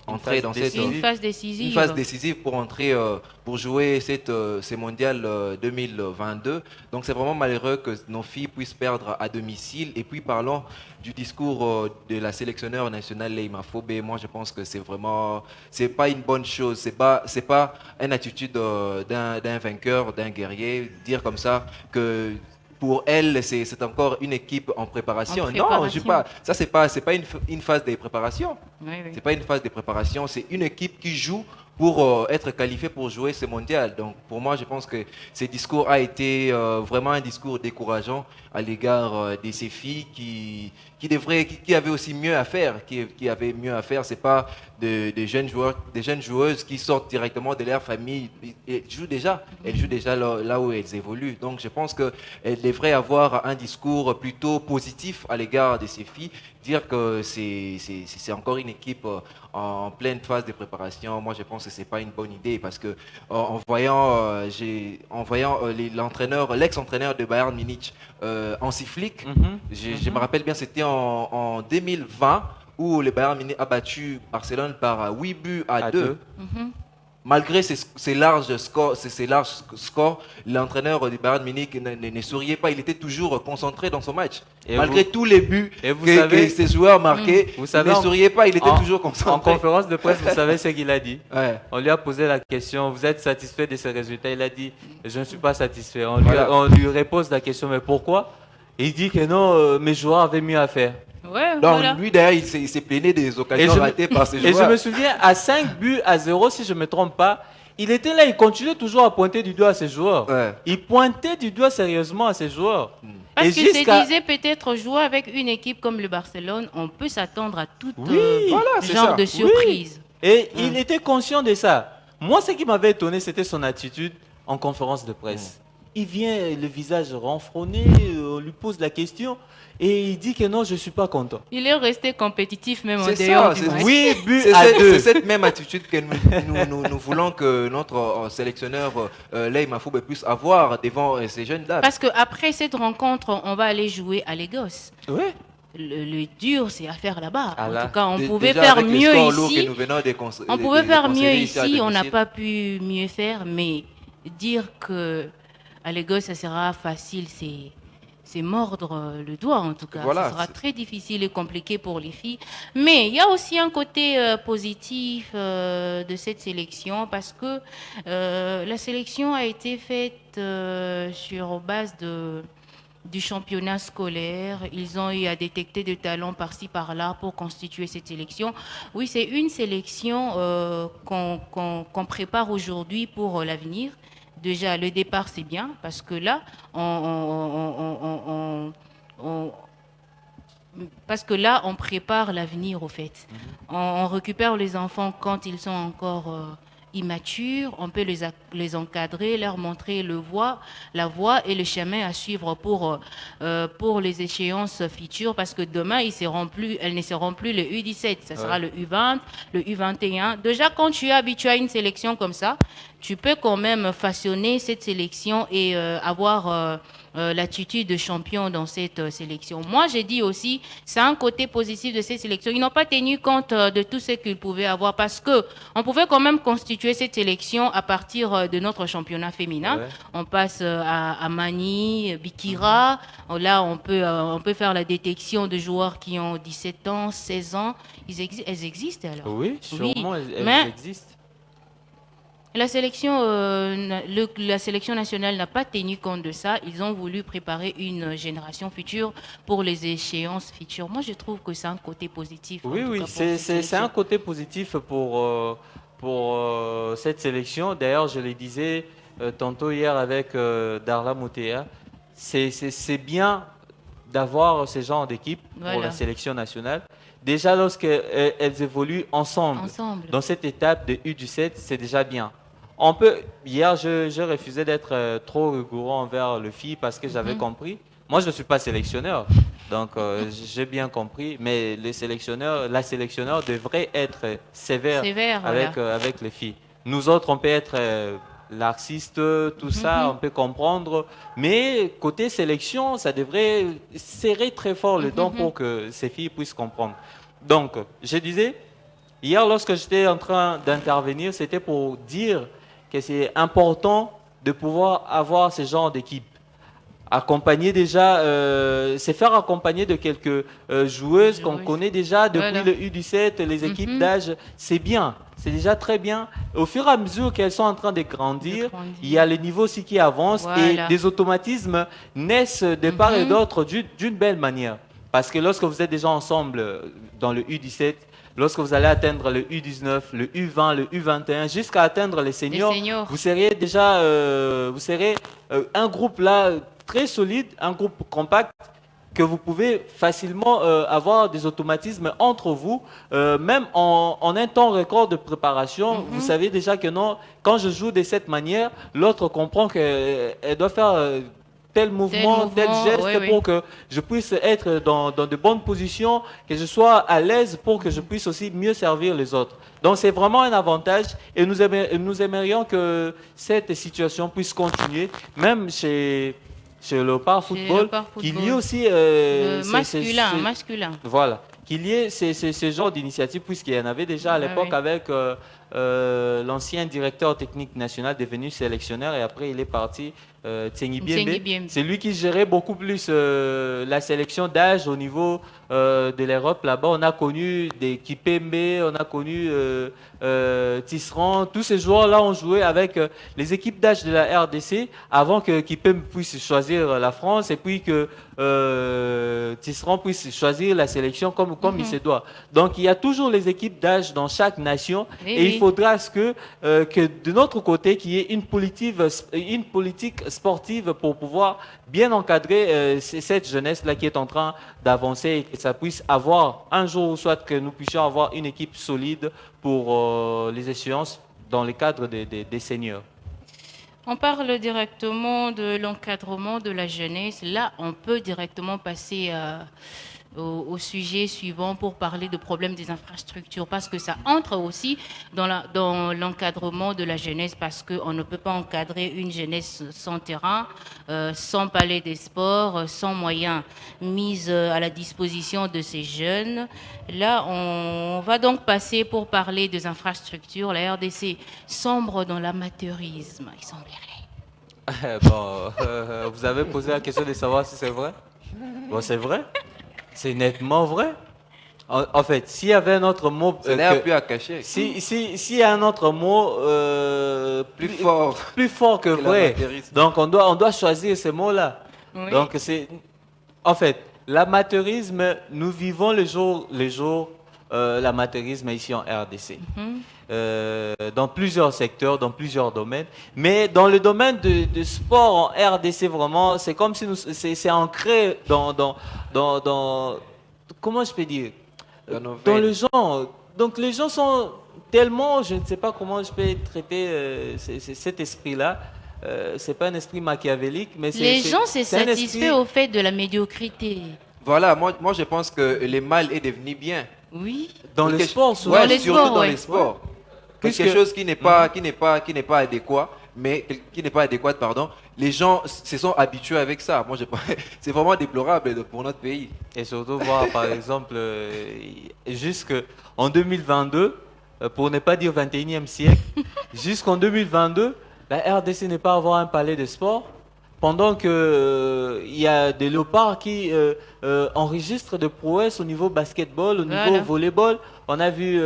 entrer dans cette une phase décisive. Une phase décisive pour entrer, pour jouer ces mondiales 2022. Donc c'est vraiment malheureux que nos filles puissent perdre à domicile. Et puis parlons du discours de la sélectionneur nationale Leïma Foubier. Moi je pense que c'est pas une bonne chose. C'est pas une attitude d'un vainqueur, d'un guerrier. Dire comme ça que pour elle, c'est encore une équipe en préparation. Non, ça c'est pas une phase de préparation. Oui, oui. C'est pas une phase de préparation, c'est une équipe qui joue pour être qualifiée pour jouer ce mondial. Donc pour moi, je pense que ce discours a été vraiment un discours décourageant à l'égard de ces filles qui avaient aussi mieux à faire, qui avaient mieux à faire. C'est pas des jeunes joueurs, des jeunes joueuses qui sortent directement de leur famille. Elles jouent déjà là où elles évoluent. Donc je pense qu'elles devraient avoir un discours plutôt positif à l'égard de ces filles. Dire que c'est encore une équipe en pleine phase de préparation, moi je pense que c'est pas une bonne idée parce que en voyant l'entraîneur, l'ex-entraîneur de Bayern Munich, Hansi Flick, je me rappelle bien, c'était en 2020 où le Bayern Munich a battu Barcelone par 8 buts à 2. Malgré ces larges scores, l'entraîneur du Bayern Munich ne souriait pas, il était toujours concentré dans son match. Malgré tous les buts que ces joueurs marquaient, il ne souriait pas, il était toujours concentré. En conférence de presse, vous savez ce qu'il a dit? Ouais. On lui a posé la question, vous êtes satisfait de ces résultats? Il a dit, je ne suis pas satisfait. On lui repose la question, mais pourquoi? Il dit que non, mes joueurs avaient mieux à faire. Ouais, Donc voilà. lui d'ailleurs il s'est plaigné des occasions ratées par ses joueurs. Et je me souviens, à 5 buts à 0, si je ne me trompe pas, il était là, il continuait toujours à pointer du doigt à ses joueurs. Ouais. Il pointait du doigt sérieusement à ses joueurs. Parce Et qu'il se disait peut-être jouer avec une équipe comme le Barcelone, on peut s'attendre à tout c'est genre ça. de surprise. Et il était conscient de ça. Moi, ce qui m'avait étonné, c'était son attitude en conférence de presse. Il vient, le visage renfrogné, on lui pose la question et il dit que non, je ne suis pas content. Il est resté compétitif même en C'est dehors ça, du match. 8 buts à 2. c'est cette même attitude que nous voulons que notre sélectionneur Leïma Foubier puisse avoir devant ces jeunes dames. Parce qu'après cette rencontre, on va aller jouer à Lagos. Ouais. Le dur, c'est à faire là-bas. Ah En là. tout cas, on pouvait Déjà, faire avec les mieux scores lourds que ici. nous venons On pouvait faire mieux à ici, on n'a domicile. pas pu mieux faire, mais dire que à Lagos, ça sera facile, c'est mordre le doigt en tout cas. Voilà, Ça sera très difficile et compliqué pour les filles. Mais il y a aussi un côté positif de cette sélection parce que la sélection a été faite sur base du championnat scolaire. Ils ont eu à détecter des talents par-ci, par-là pour constituer cette sélection. Oui, c'est une sélection qu'on prépare aujourd'hui pour l'avenir. Déjà, le départ, c'est bien parce que là, on prépare l'avenir, au fait. On récupère les enfants quand ils sont encore immatures. On peut les encadrer, leur montrer la voie et le chemin à suivre pour les échéances futures. Parce que demain, elles ne seront plus le U17. Ça sera le U20, le U21. Déjà, quand tu es habitué à une sélection comme ça, tu peux quand même façonner cette sélection et avoir l'attitude de champion dans cette sélection. Moi, j'ai dit aussi, c'est un côté positif de cette sélection. Ils n'ont pas tenu compte de tout ce qu'ils pouvaient avoir parce qu'on pouvait quand même constituer cette sélection à partir de notre championnat féminin. Ouais. On passe à Mani, Bikira. Là, on peut faire la détection de joueurs qui ont 17 ans, 16 ans. Elles existent alors. Oui, sûrement, elles Mais existent. la sélection nationale n'a pas tenu compte de ça. Ils ont voulu préparer une génération future pour les échéances futures. Moi, je trouve que c'est un côté positif. Oui, en tout oui, cas, pour cette c'est un sélection. côté positif pour pour cette sélection. D'ailleurs, je le disais tantôt hier avec Darla Moutéa, c'est bien d'avoir ce genre d'équipe pour Voilà. la sélection nationale. Déjà, lorsqu'elles évoluent ensemble, Ensemble. dans cette étape de U17, c'est déjà bien. Hier, je refusais d'être trop rigoureux envers le filles parce que j'avais compris. Moi, je ne suis pas sélectionneur, donc j'ai bien compris. Mais la sélectionneur devrait être sévère, Sévère, avec les filles. Nous autres, on peut être laxistes, tout ça, on peut comprendre. Mais côté sélection, ça devrait serrer très fort le dent pour que ces filles puissent comprendre. Donc, je disais, hier, lorsque j'étais en train d'intervenir, c'était pour dire que c'est important de pouvoir avoir ce genre d'équipe. Accompagner déjà, c'est faire accompagner de quelques joueuses qu'on connaît déjà depuis le U17, les équipes d'âge, c'est bien, c'est déjà très bien. Au fur et à mesure qu'elles sont en train de grandir, il y a le niveau aussi qui avance et des automatismes naissent de part et d'autre d'une belle manière. Parce que lorsque vous êtes déjà ensemble dans le U17, lorsque vous allez atteindre le U19, le U20, le U21, jusqu'à atteindre les seniors, vous serez déjà un groupe là très solide, un groupe compact que vous pouvez facilement avoir des automatismes entre vous, même en un temps record de préparation. Vous savez déjà que non, quand je joue de cette manière, l'autre comprend qu'elle doit faire tel mouvement, tel geste pour que je puisse être dans de bonnes positions, que je sois à l'aise pour que je puisse aussi mieux servir les autres. Donc c'est vraiment un avantage et nous aimerions que cette situation puisse continuer, même chez Léopard Football, qu'il y ait aussi masculin. Voilà, qu'il y ait ce genre d'initiative, puisqu'il y en avait déjà à l'époque avec l'ancien directeur technique national devenu sélectionneur et après il est parti, Tsengi Biembe. C'est lui qui gérait beaucoup plus la sélection d'âge au niveau de l'Europe. Là-bas, on a connu des Kipembe, on a connu Tisserand. Tous ces joueurs-là ont joué avec les équipes d'âge de la RDC avant que Kipembe puisse choisir la France et puis que Tisserand puisse choisir la sélection comme il se doit. Donc, il y a toujours les équipes d'âge dans chaque nation il faudra que de notre côté, qu'il y ait une politique sportive pour pouvoir bien encadrer cette jeunesse-là qui est en train d'avancer et que ça puisse avoir un jour, soit que nous puissions avoir une équipe solide pour les échéances dans le cadre des seniors. On parle directement de l'encadrement de la jeunesse. Là, on peut directement passer au sujet suivant pour parler de problèmes des infrastructures, parce que ça entre aussi dans l'encadrement de la jeunesse, parce qu'on ne peut pas encadrer une jeunesse sans terrain, sans palais des sports, sans moyens mis à la disposition de ces jeunes. Là, on va donc passer pour parler des infrastructures. La RDC sombre dans l'amateurisme, il semblerait. Vous avez posé la question de savoir si c'est vrai. Bon, c'est vrai. C'est nettement vrai. En fait, s'il y avait un autre mot... Ça n'a plus à cacher. S'il y a un autre mot plus fort que vrai, donc on doit choisir ces mots-là. Oui. Donc, en fait, l'amateurisme, nous vivons le jour l'amateurisme ici en RDC. Dans plusieurs secteurs, dans plusieurs domaines. Mais dans le domaine de sport en RDC, vraiment, c'est comme si c'est ancré dans comment je peux dire, dans le genre. Donc les gens sont tellement, je ne sais pas comment je peux traiter cet esprit-là. C'est pas un esprit machiavélique, mais les gens sont satisfaits au fait de la médiocrité. Voilà, moi je pense que le mal est devenu bien. Oui. Dans le sport, surtout dans les sports. Quelque chose qui n'est pas adéquat, les gens se sont habitués avec ça. Moi, c'est vraiment déplorable pour notre pays. Et surtout voir, par exemple, jusqu'en 2022, pour ne pas dire 21e siècle, jusqu'en 2022, la RDC n'est pas avoir un palais de sport, pendant qu'il y a des léopards qui enregistrent de prouesses au niveau basketball, au niveau volleyball. On a vu,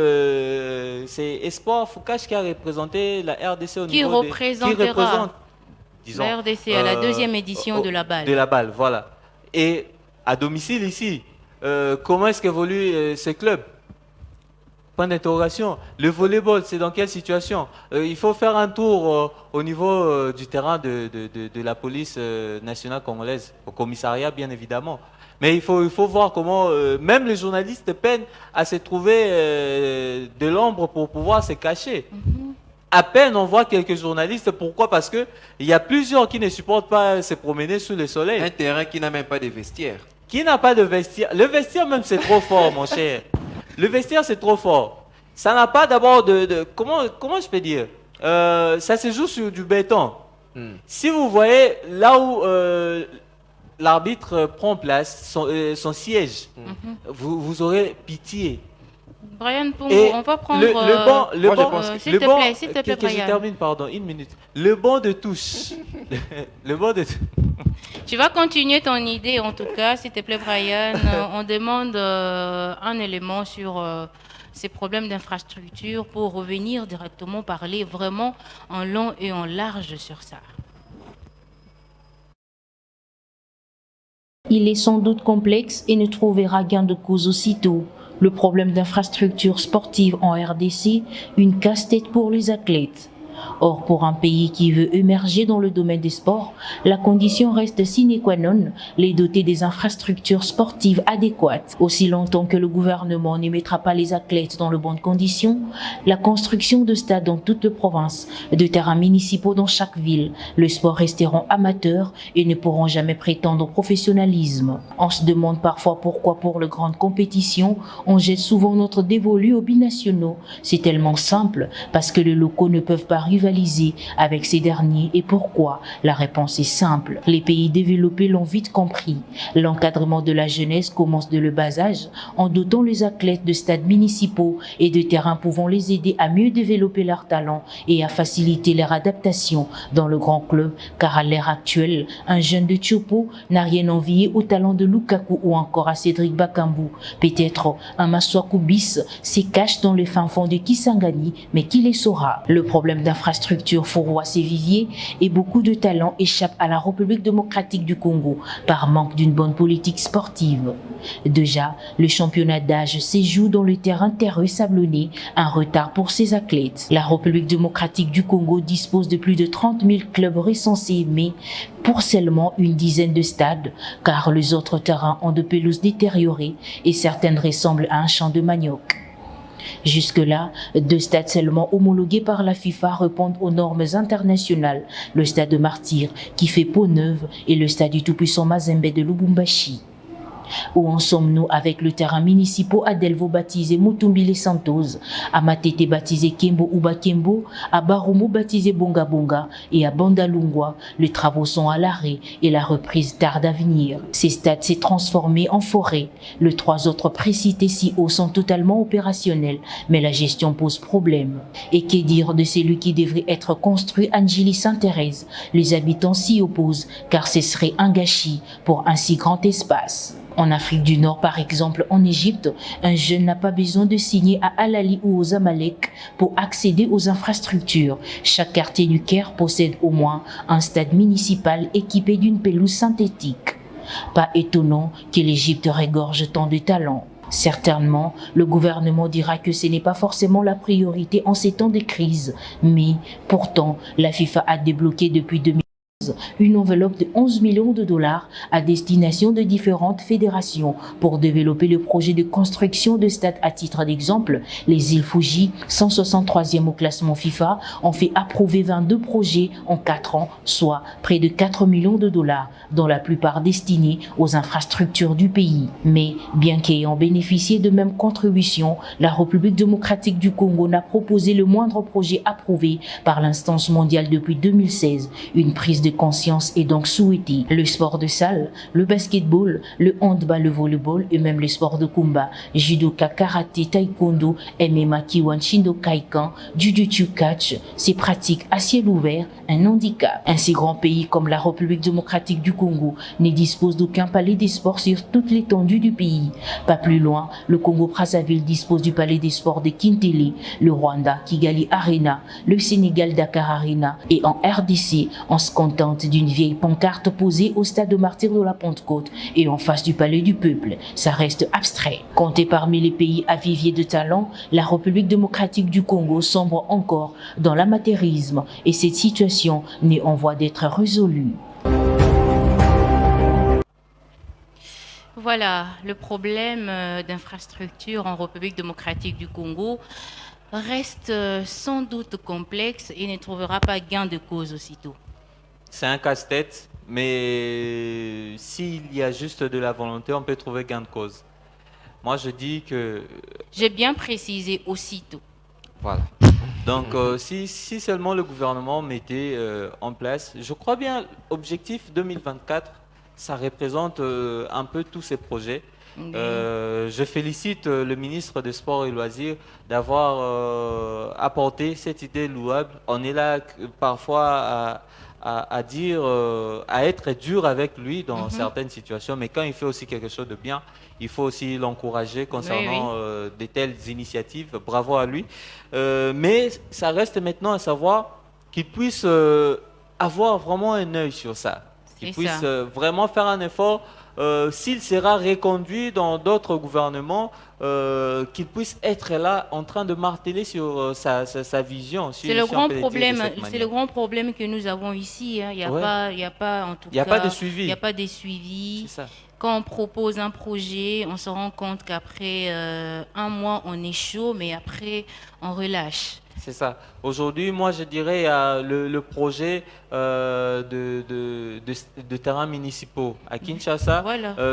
c'est Espoir Foucache qui a représenté la RDC au niveau qui représente, disons, la RDC à la deuxième édition de la balle. De la balle, voilà. Et à domicile ici, comment est-ce qu'évolue ce club? Point d'interrogation. Le volleyball, c'est dans quelle situation? Il faut faire un tour au niveau du terrain de la police nationale congolaise, au commissariat bien évidemment. Mais il faut voir comment même les journalistes peinent à se trouver de l'ombre pour pouvoir se cacher. À peine on voit quelques journalistes. Pourquoi? Parce qu'il y a plusieurs qui ne supportent pas se promener sous le soleil. Un terrain qui n'a même pas de vestiaire. Qui n'a pas de vestiaire? Le vestiaire même c'est trop fort mon cher. Le vestiaire, c'est trop fort. Ça n'a pas d'abord comment je peux dire? Ça se joue sur du béton. Si vous voyez là où l'arbitre prend place, son siège, vous aurez pitié. Brian Pungu, Et on va prendre... le banc, s'il te plaît, s'il te plaît, que je Brian. termine, pardon, une minute. Le banc de touche. Le banc de touche. Tu vas continuer ton idée, en tout cas, s'il te plaît, Brian. On demande un élément sur ces problèmes d'infrastructure pour revenir directement parler vraiment en long et en large sur ça. Il est sans doute complexe et ne trouvera gain de cause aussitôt. Le problème d'infrastructure sportive en RDC, une casse-tête pour les athlètes. Or, pour un pays qui veut émerger dans le domaine des sports, la condition reste sine qua non, les doter des infrastructures sportives adéquates. Aussi longtemps que le gouvernement ne mettra pas les athlètes dans de bonnes conditions, la construction de stades dans toute la province, de terrains municipaux dans chaque ville, le sport resteront amateurs et ne pourront jamais prétendre au professionnalisme. On se demande parfois pourquoi pour les grandes compétitions, on jette souvent notre dévolu aux binationaux. C'est tellement simple, parce que les locaux ne peuvent pas rivaliser avec ces derniers. Et pourquoi? La réponse est simple. Les pays développés l'ont vite compris. L'encadrement de la jeunesse commence de le bas âge en dotant les athlètes de stades municipaux et de terrains pouvant les aider à mieux développer leurs talents et à faciliter leur adaptation dans le grand club, car à l'ère actuelle, un jeune de Tchopo n'a rien envié au talent de Lukaku ou encore à Cédric Bakambu. Peut-être un Maswaku bis se cache dans le fin fond de Kisangani, mais qui les saura? Le problème d'infrastructure fourroie ses viviers et beaucoup de talents échappent à la République démocratique du Congo par manque d'une bonne politique sportive. Déjà, le championnat d'âge se joue dans le terrain terreux sablonné, un retard pour ses athlètes. La République démocratique du Congo dispose de plus de 30 000 clubs recensés, mais pour seulement une dizaine de stades, car les autres terrains ont de pelouses détériorées et certaines ressemblent à un champ de manioc. Jusque-là, 2 stades seulement homologués par la FIFA répondent aux normes internationales. Le stade de Martyr, qui fait peau neuve, et le stade du tout-puissant Mazembe de Lubumbashi. Où en sommes-nous avec le terrain municipal à Delvo baptisé Mutumbile Santos, à Matete baptisé Kembo Uba Kembo, à Barumo baptisé Bonga Bonga et à Bandalungwa? Les travaux sont à l'arrêt et la reprise tarde à venir. Ces stades s'est transformé en forêt. Les 3 autres précités si hauts sont totalement opérationnels, mais la gestion pose problème. Et que dire de celui qui devrait être construit à Njili Sainte-Thérèse? Les habitants s'y opposent car ce serait un gâchis pour un si grand espace. En Afrique du Nord, par exemple, en Égypte, un jeune n'a pas besoin de signer à Al-Ali ou aux Amalek pour accéder aux infrastructures. Chaque quartier du Caire possède au moins un stade municipal équipé d'une pelouse synthétique. Pas étonnant que l'Égypte regorge tant de talents. Certainement, le gouvernement dira que ce n'est pas forcément la priorité en ces temps de crise, mais pourtant, la FIFA a débloqué depuis 2000 une enveloppe de 11 millions de dollars à destination de différentes fédérations pour développer le projet de construction de stades. À titre d'exemple, les îles Fouji, 163e au classement FIFA, ont fait approuver 22 projets en 4 ans, soit près de 4 millions de dollars, dont la plupart destinés aux infrastructures du pays. Mais bien qu'ayant bénéficié de mêmes contributions, la République démocratique du Congo n'a proposé le moindre projet approuvé par l'instance mondiale depuis 2016. Une prise de conscience est donc souhaitée. Le sport de salle, le basketball, le handball, le volleyball et même les sports de combat, judoka, karaté, taekwondo, MMA, kiwan, shindo kaikan, jujutsu catch, ces pratiques à ciel ouvert, un handicap. Un si grand pays comme la République démocratique du Congo ne dispose d'aucun palais des sports sur toute l'étendue du pays. Pas plus loin, le Congo-Brazzaville dispose du palais des sports de Kintele, le Rwanda, Kigali Arena, le Sénégal Dakar Arena et en RDC, on se compte résultante d'une vieille pancarte posée au stade de Martyrs de la Pentecôte et en face du Palais du Peuple. Ça reste abstrait. Comptée parmi les pays aviviers de talent, la République démocratique du Congo sombre encore dans l'amateurisme et cette situation n'est en voie d'être résolue. Voilà, le problème d'infrastructure en République démocratique du Congo reste sans doute complexe et ne trouvera pas gain de cause aussitôt. C'est un casse-tête, mais s'il y a juste de la volonté, on peut trouver gain de cause. Moi, je dis que... J'ai bien précisé aussitôt. Voilà. Donc, si seulement le gouvernement mettait en place, je crois bien, objectif 2024, ça représente un peu tous ces projets. Je félicite le ministre des Sports et Loisirs d'avoir apporté cette idée louable. On est là parfois à dire, à être dur avec lui dans certaines situations, mais quand il fait aussi quelque chose de bien, il faut aussi l'encourager concernant de telles initiatives. Bravo à lui. Mais ça reste maintenant à savoir qu'il puisse avoir vraiment un œil sur ça, qu'il puisse vraiment faire un effort. S'il sera reconduit dans d'autres gouvernements, qu'il puisse être là en train de marteler sur sa vision. C'est le grand problème. C'est le grand problème que nous avons ici. Hein. Il n'y a pas, en tout cas, il n'y a pas de suivi. Il n'y a pas de suivi. C'est ça. Quand on propose un projet, on se rend compte qu'après un mois, on est chaud, mais après, on relâche. C'est ça. Aujourd'hui, moi, je dirais le projet de terrains municipaux. À Kinshasa,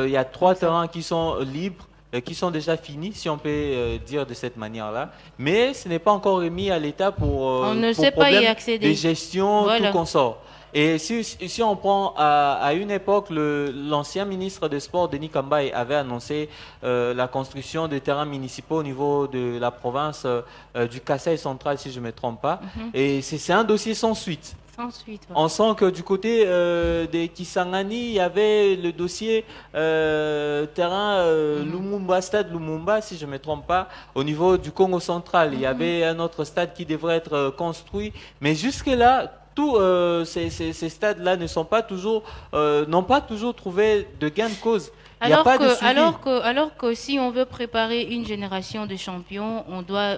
il y a 3 terrains qui sont libres, qui sont déjà finis, si on peut dire de cette manière-là. Mais ce n'est pas encore remis à l'État pour y accéder. De gestion, tout consort. Et si on prend à une époque, l'ancien ministre des Sports, Denis Kambaye, avait annoncé la construction des terrains municipaux au niveau de la province du Kasaï central, si je ne me trompe pas. Et c'est un dossier sans suite. Sans suite. On sent que du côté des Kisangani, il y avait le dossier terrain Lumumba, stade Lumumba, si je ne me trompe pas. Au niveau du Congo central, il y avait un autre stade qui devrait être construit. Mais jusque-là, tous ces stades-là n'ont pas toujours trouvé de gain de cause. Alors que si on veut préparer une génération de champions, on doit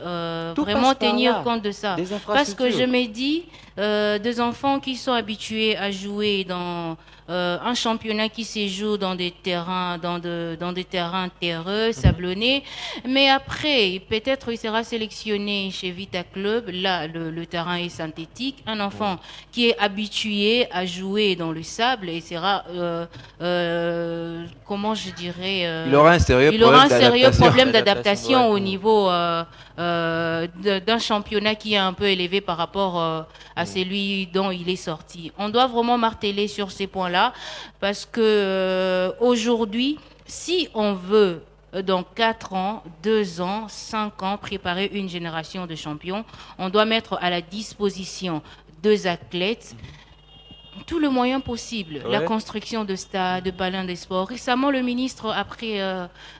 vraiment tenir compte de ça. Parce que je me dis, des enfants qui sont habitués à jouer dans un championnat qui se joue dans des terrains, dans des terrains terreux, sablonnés, mais après, peut-être il sera sélectionné chez Vita Club, là le terrain est synthétique, un enfant qui est habitué à jouer dans le sable et sera, comment je dirais, il aura un sérieux problème d'adaptation au niveau d'un championnat qui est un peu élevé par rapport à celui dont il est sorti. On doit vraiment marteler sur ces points-là parce que aujourd'hui, si on veut dans 4 ans, 2 ans, 5 ans préparer une génération de champions, on doit mettre à la disposition 2 athlètes tout le moyen possible, la construction de stades, de palais des sports. Récemment, le ministre, après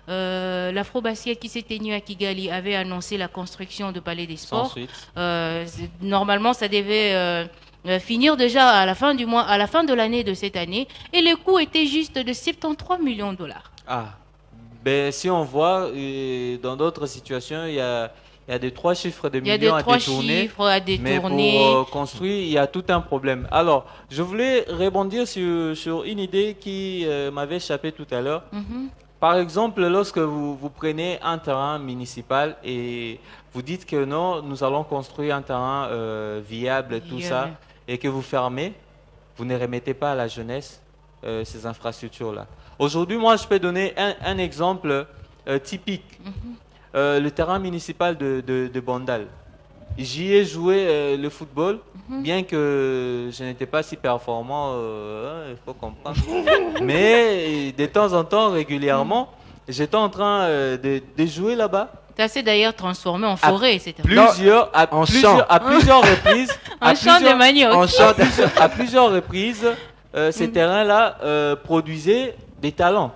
l'Afro-Basket qui s'est tenu à Kigali, avait annoncé la construction de palais des sports. Normalement, ça devait finir déjà à la fin du mois, à la fin de l'année de cette année, et le coût était juste de 73 millions de dollars. Ben, si on voit, dans d'autres situations, il y a des 3 chiffres de millions à détourner, mais pour construire, il y a tout un problème. Alors, je voulais rebondir sur une idée qui m'avait échappé tout à l'heure. Par exemple, lorsque vous prenez un terrain municipal et vous dites que non, nous allons construire un terrain viable, tout ça, et que vous fermez, vous ne remettez pas à la jeunesse ces infrastructures-là. Aujourd'hui, moi, je peux donner un exemple typique. Le terrain municipal de Bandal. J'y ai joué le football, bien que je n'étais pas si performant, il faut comprendre. Mais de temps en temps, régulièrement, j'étais en train de jouer là-bas. Ça s'est d'ailleurs transformé en forêt, c'était à plusieurs reprises. Un champ de manioc. À plusieurs reprises, ces terrains-là produisaient des talents.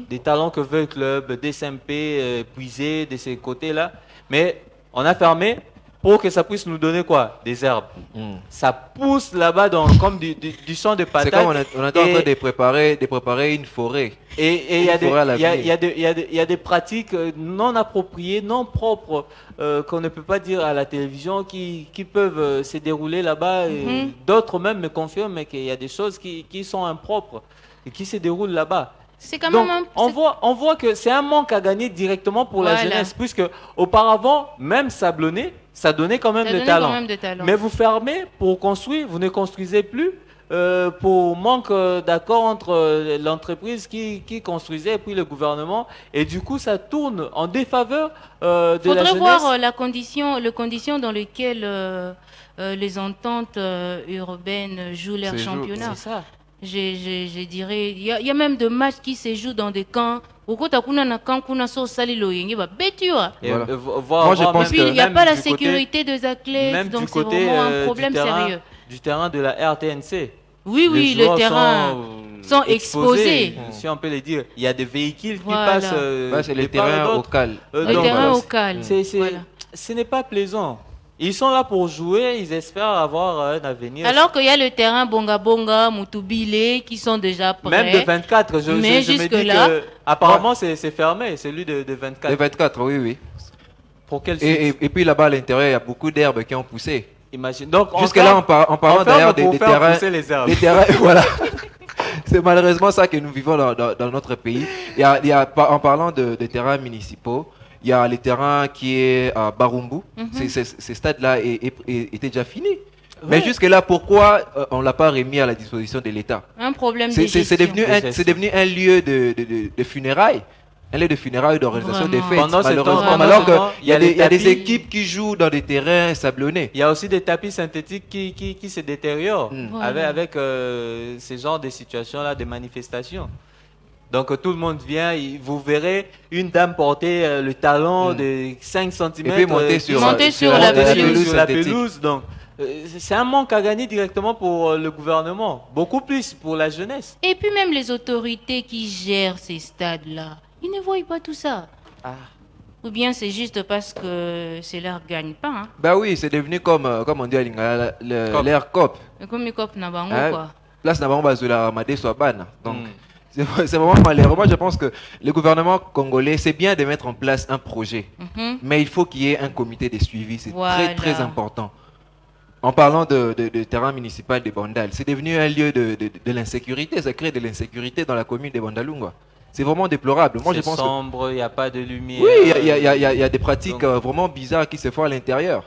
Des talents que veut le club, des SMP puisés de ces côtés-là. Mais on a fermé pour que ça puisse nous donner quoi? Des herbes. Ça pousse là-bas comme du champ de patates. C'est comme on est en train de préparer une forêt. Et il y a des pratiques non appropriées, non propres, qu'on ne peut pas dire à la télévision, qui peuvent se dérouler là-bas. Et d'autres même me confirment qu'il y a des choses qui sont impropres et qui se déroulent là-bas. C'est quand Donc, même on voit que c'est un manque à gagner directement pour la jeunesse, puisque auparavant, même sablonner, ça donnait quand même de talent. Mais vous fermez pour construire, vous ne construisez plus pour manque d'accord entre l'entreprise qui construisait et puis le gouvernement. Et du coup, ça tourne en défaveur de la jeunesse. Faudrait voir les conditions dans lesquelles les ententes urbaines jouent leur championnat. C'est ça. Je dirais, il y a même des matchs qui se jouent dans des camps. Moi, je pense qu'il n'y a pas la sécurité des athlètes, donc c'est vraiment un problème sérieux. Du terrain de la RTNC. Oui, les terrains sont exposés. Si on peut le dire, il y a des véhicules qui passent. C'est le terrain au cal. Le terrain au cal. Ce n'est pas plaisant. Ils sont là pour jouer, ils espèrent avoir un avenir. Alors qu'il y a le terrain Bonga Bonga, Moutoubilé qui sont déjà prêts. Même de 24, je me dis que apparemment c'est fermé, celui de 24. De 24, oui. Pour quel et puis là-bas à l'intérieur, il y a beaucoup d'herbes qui ont poussé. Imagine. Donc jusque-là, en parlant d'ailleurs des terrains, voilà. C'est malheureusement ça que nous vivons dans notre pays. En parlant de terrains municipaux, il y a le terrain qui est à Barumbu. Ces stades-là étaient déjà finis. Mais jusque-là, pourquoi on ne l'a pas remis à la disposition de l'État? Un problème de gestion. C'est devenu un lieu de funérailles. Un lieu de funérailles, d'organisation des fêtes. Malheureusement, alors qu'il y a des équipes qui jouent dans des terrains sablonnés. Il y a aussi des tapis synthétiques qui se détériorent avec ce genre de situations-là, des manifestations. Donc tout le monde vient, vous verrez une dame porter le talon de 5 cm et puis monter sur la pelouse. Donc c'est un manque à gagner directement pour le gouvernement, beaucoup plus pour la jeunesse. Et puis même les autorités qui gèrent ces stades-là, ils ne voient pas tout ça. Ou bien c'est juste parce que c'est leur gagne-pain. Bah oui, c'est devenu comme on dit à Lingala, l'air COP. Comme les COP n'a pas quoi. Là, c'est n'importe quoi, la Ramadé soit ban. Donc c'est vraiment malheureux. Moi, je pense que le gouvernement congolais, c'est bien de mettre en place un projet. Mais il faut qu'il y ait un comité de suivi. C'est très important. En parlant de terrain municipal de Bandal, c'est devenu un lieu de l'insécurité. Ça crée de l'insécurité dans la commune de Bandalungwa. C'est vraiment déplorable. Moi, je pense sombre, il n'y a pas de lumière. Oui, il y a des pratiques vraiment bizarres qui se font à l'intérieur.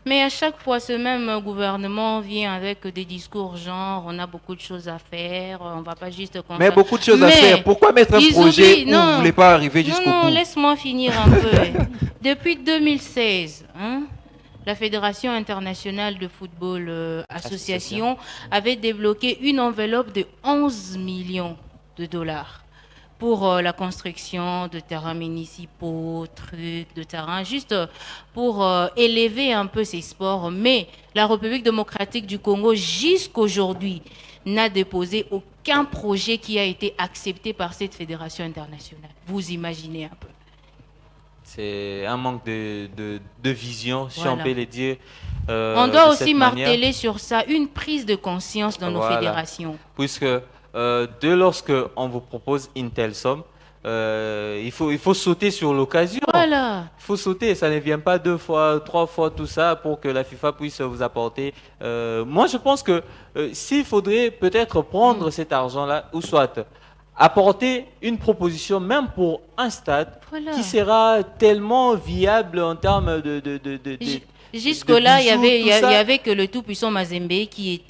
Mais à chaque fois, ce même gouvernement vient avec des discours genre on a beaucoup de choses à faire, on ne va pas juste... Mais beaucoup de choses à faire. Pourquoi mettre un projet où vous ne voulez pas arriver jusqu'au bout? Non, laisse-moi finir un peu. Depuis 2016, la Fédération internationale de football association avait débloqué une enveloppe de 11 millions de dollars pour la construction de terrains municipaux, de terrains, juste pour élever un peu ces sports. Mais la République démocratique du Congo, jusqu'aujourd'hui, n'a déposé aucun projet qui a été accepté par cette fédération internationale. Vous imaginez un peu. C'est un manque de vision, si on peut le dire. On doit aussi marteler sur ça, une prise de conscience dans nos fédérations. Puisque dès lorsque on vous propose une telle somme, il faut sauter sur l'occasion. Voilà. Il faut sauter, ça ne vient pas 2 fois, 3 fois tout ça pour que la FIFA puisse vous apporter. Moi, je pense que s'il faudrait peut-être prendre cet argent-là, ou soit apporter une proposition même pour un stade qui sera tellement viable en termes de jusque-là, il y avait que le tout-puissant Mazembe qui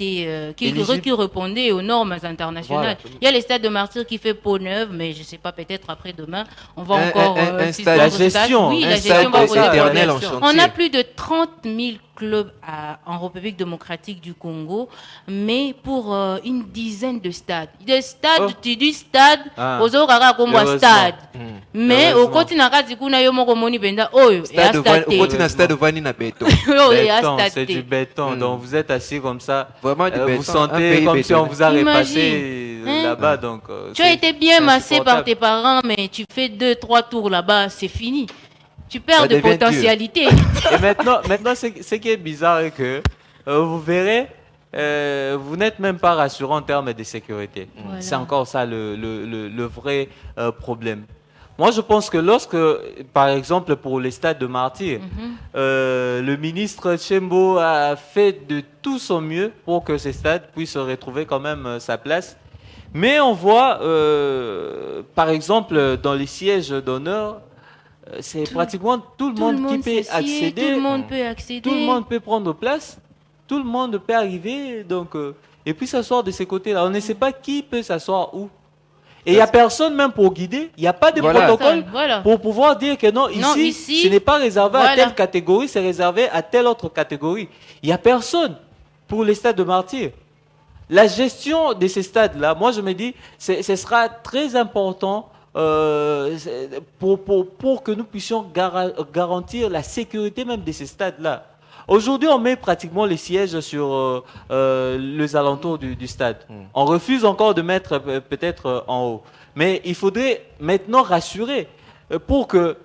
répondait aux normes internationales. Il y a les stades de Martyrs qui fait peau neuve, mais je ne sais pas, peut-être après-demain, on va encore... la gestion. Oui, la gestion va poser problème. On a plus de 30 000 clubs en République démocratique du Congo, mais pour une dizaine de stades. Des stades, tu dis stade, aux autres, comme stade. Mais au continent, c'est du béton. Donc vous êtes assis comme ça. Vraiment du béton. Vous sentez comme si on vous a repassé là-bas. Donc, tu as été bien massé par tes parents, mais tu fais 2-3 tours là-bas, c'est fini. tu perds Ça de devient dur. potentialité. Et maintenant ce qui est bizarre est que vous verrez, vous n'êtes même pas rassurant en termes de sécurité. Voilà. C'est encore ça le vrai problème. Moi, je pense que lorsque, par exemple, pour les stades de martyrs, le ministre Tshembo a fait de tout son mieux pour que ces stades puissent retrouver quand même sa place. Mais on voit, par exemple, dans les sièges d'honneur, c'est pratiquement tout le monde qui peut s'assied, accéder. Tout le monde peut accéder. Tout le monde peut prendre place, tout le monde peut arriver, donc, et puis s'asseoir de ces côtés-là. On ne sait pas qui peut s'asseoir où. Et il n'y a personne même pour guider, il n'y a pas de protocole Voilà. pour pouvoir dire que non, ici, ce n'est pas réservé à telle catégorie, c'est réservé à telle autre catégorie. Il n'y a personne pour les stades de martyrs. La gestion de ces stades-là, moi je me dis, ce sera très important pour que nous puissions garantir la sécurité même de ces stades-là. Aujourd'hui, on met pratiquement les sièges sur les alentours du stade. On refuse encore de mettre peut-être en haut. Mais il faudrait maintenant rassurer pour que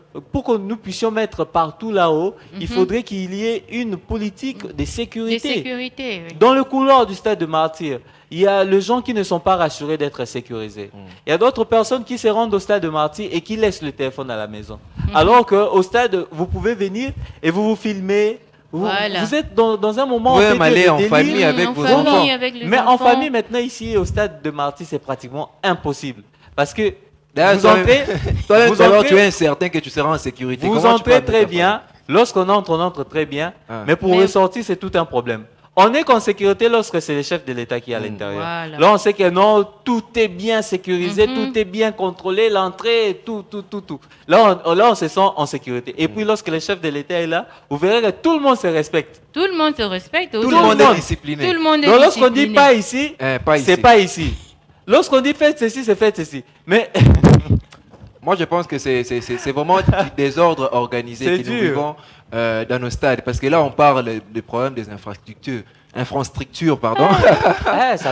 nous puissions mettre partout là-haut, il faudrait qu'il y ait une politique de sécurité. Oui. Dans le couloir du stade de Martyrs, il y a les gens qui ne sont pas rassurés d'être sécurisés. Il y a d'autres personnes qui se rendent au stade de Martyrs et qui laissent le téléphone à la maison. Alors qu'au stade, vous pouvez venir et vous filmez. Vous êtes dans un moment... Vous pouvez aller en famille avec vos enfants. Mais en famille, maintenant, ici, au stade de Martyrs, c'est pratiquement impossible. Parce que vous entrez, tu es incertain que tu seras en sécurité. Vous entrez très bien. Lorsqu'on entre, on entre très bien. Mais pour ressortir, c'est tout un problème. On est qu'en sécurité lorsque c'est le chef de l'État qui est à l'intérieur. Voilà. Là, on sait que non, tout est bien sécurisé, tout est bien contrôlé, l'entrée, tout. Là, on se sent en sécurité. Et puis, lorsque le chef de l'État est là, vous verrez que tout le monde se respecte. Tout le monde se respecte. Tout le monde est discipliné. Tout le monde est Donc, lorsqu'on dit discipliné. pas ici, c'est pas ici. Lorsqu'on dit faites ceci, c'est faites ceci. Mais moi, je pense que c'est vraiment des ordres organisés que nous vivons dans nos stades. Parce que là, on parle des problèmes des infrastructures. Ça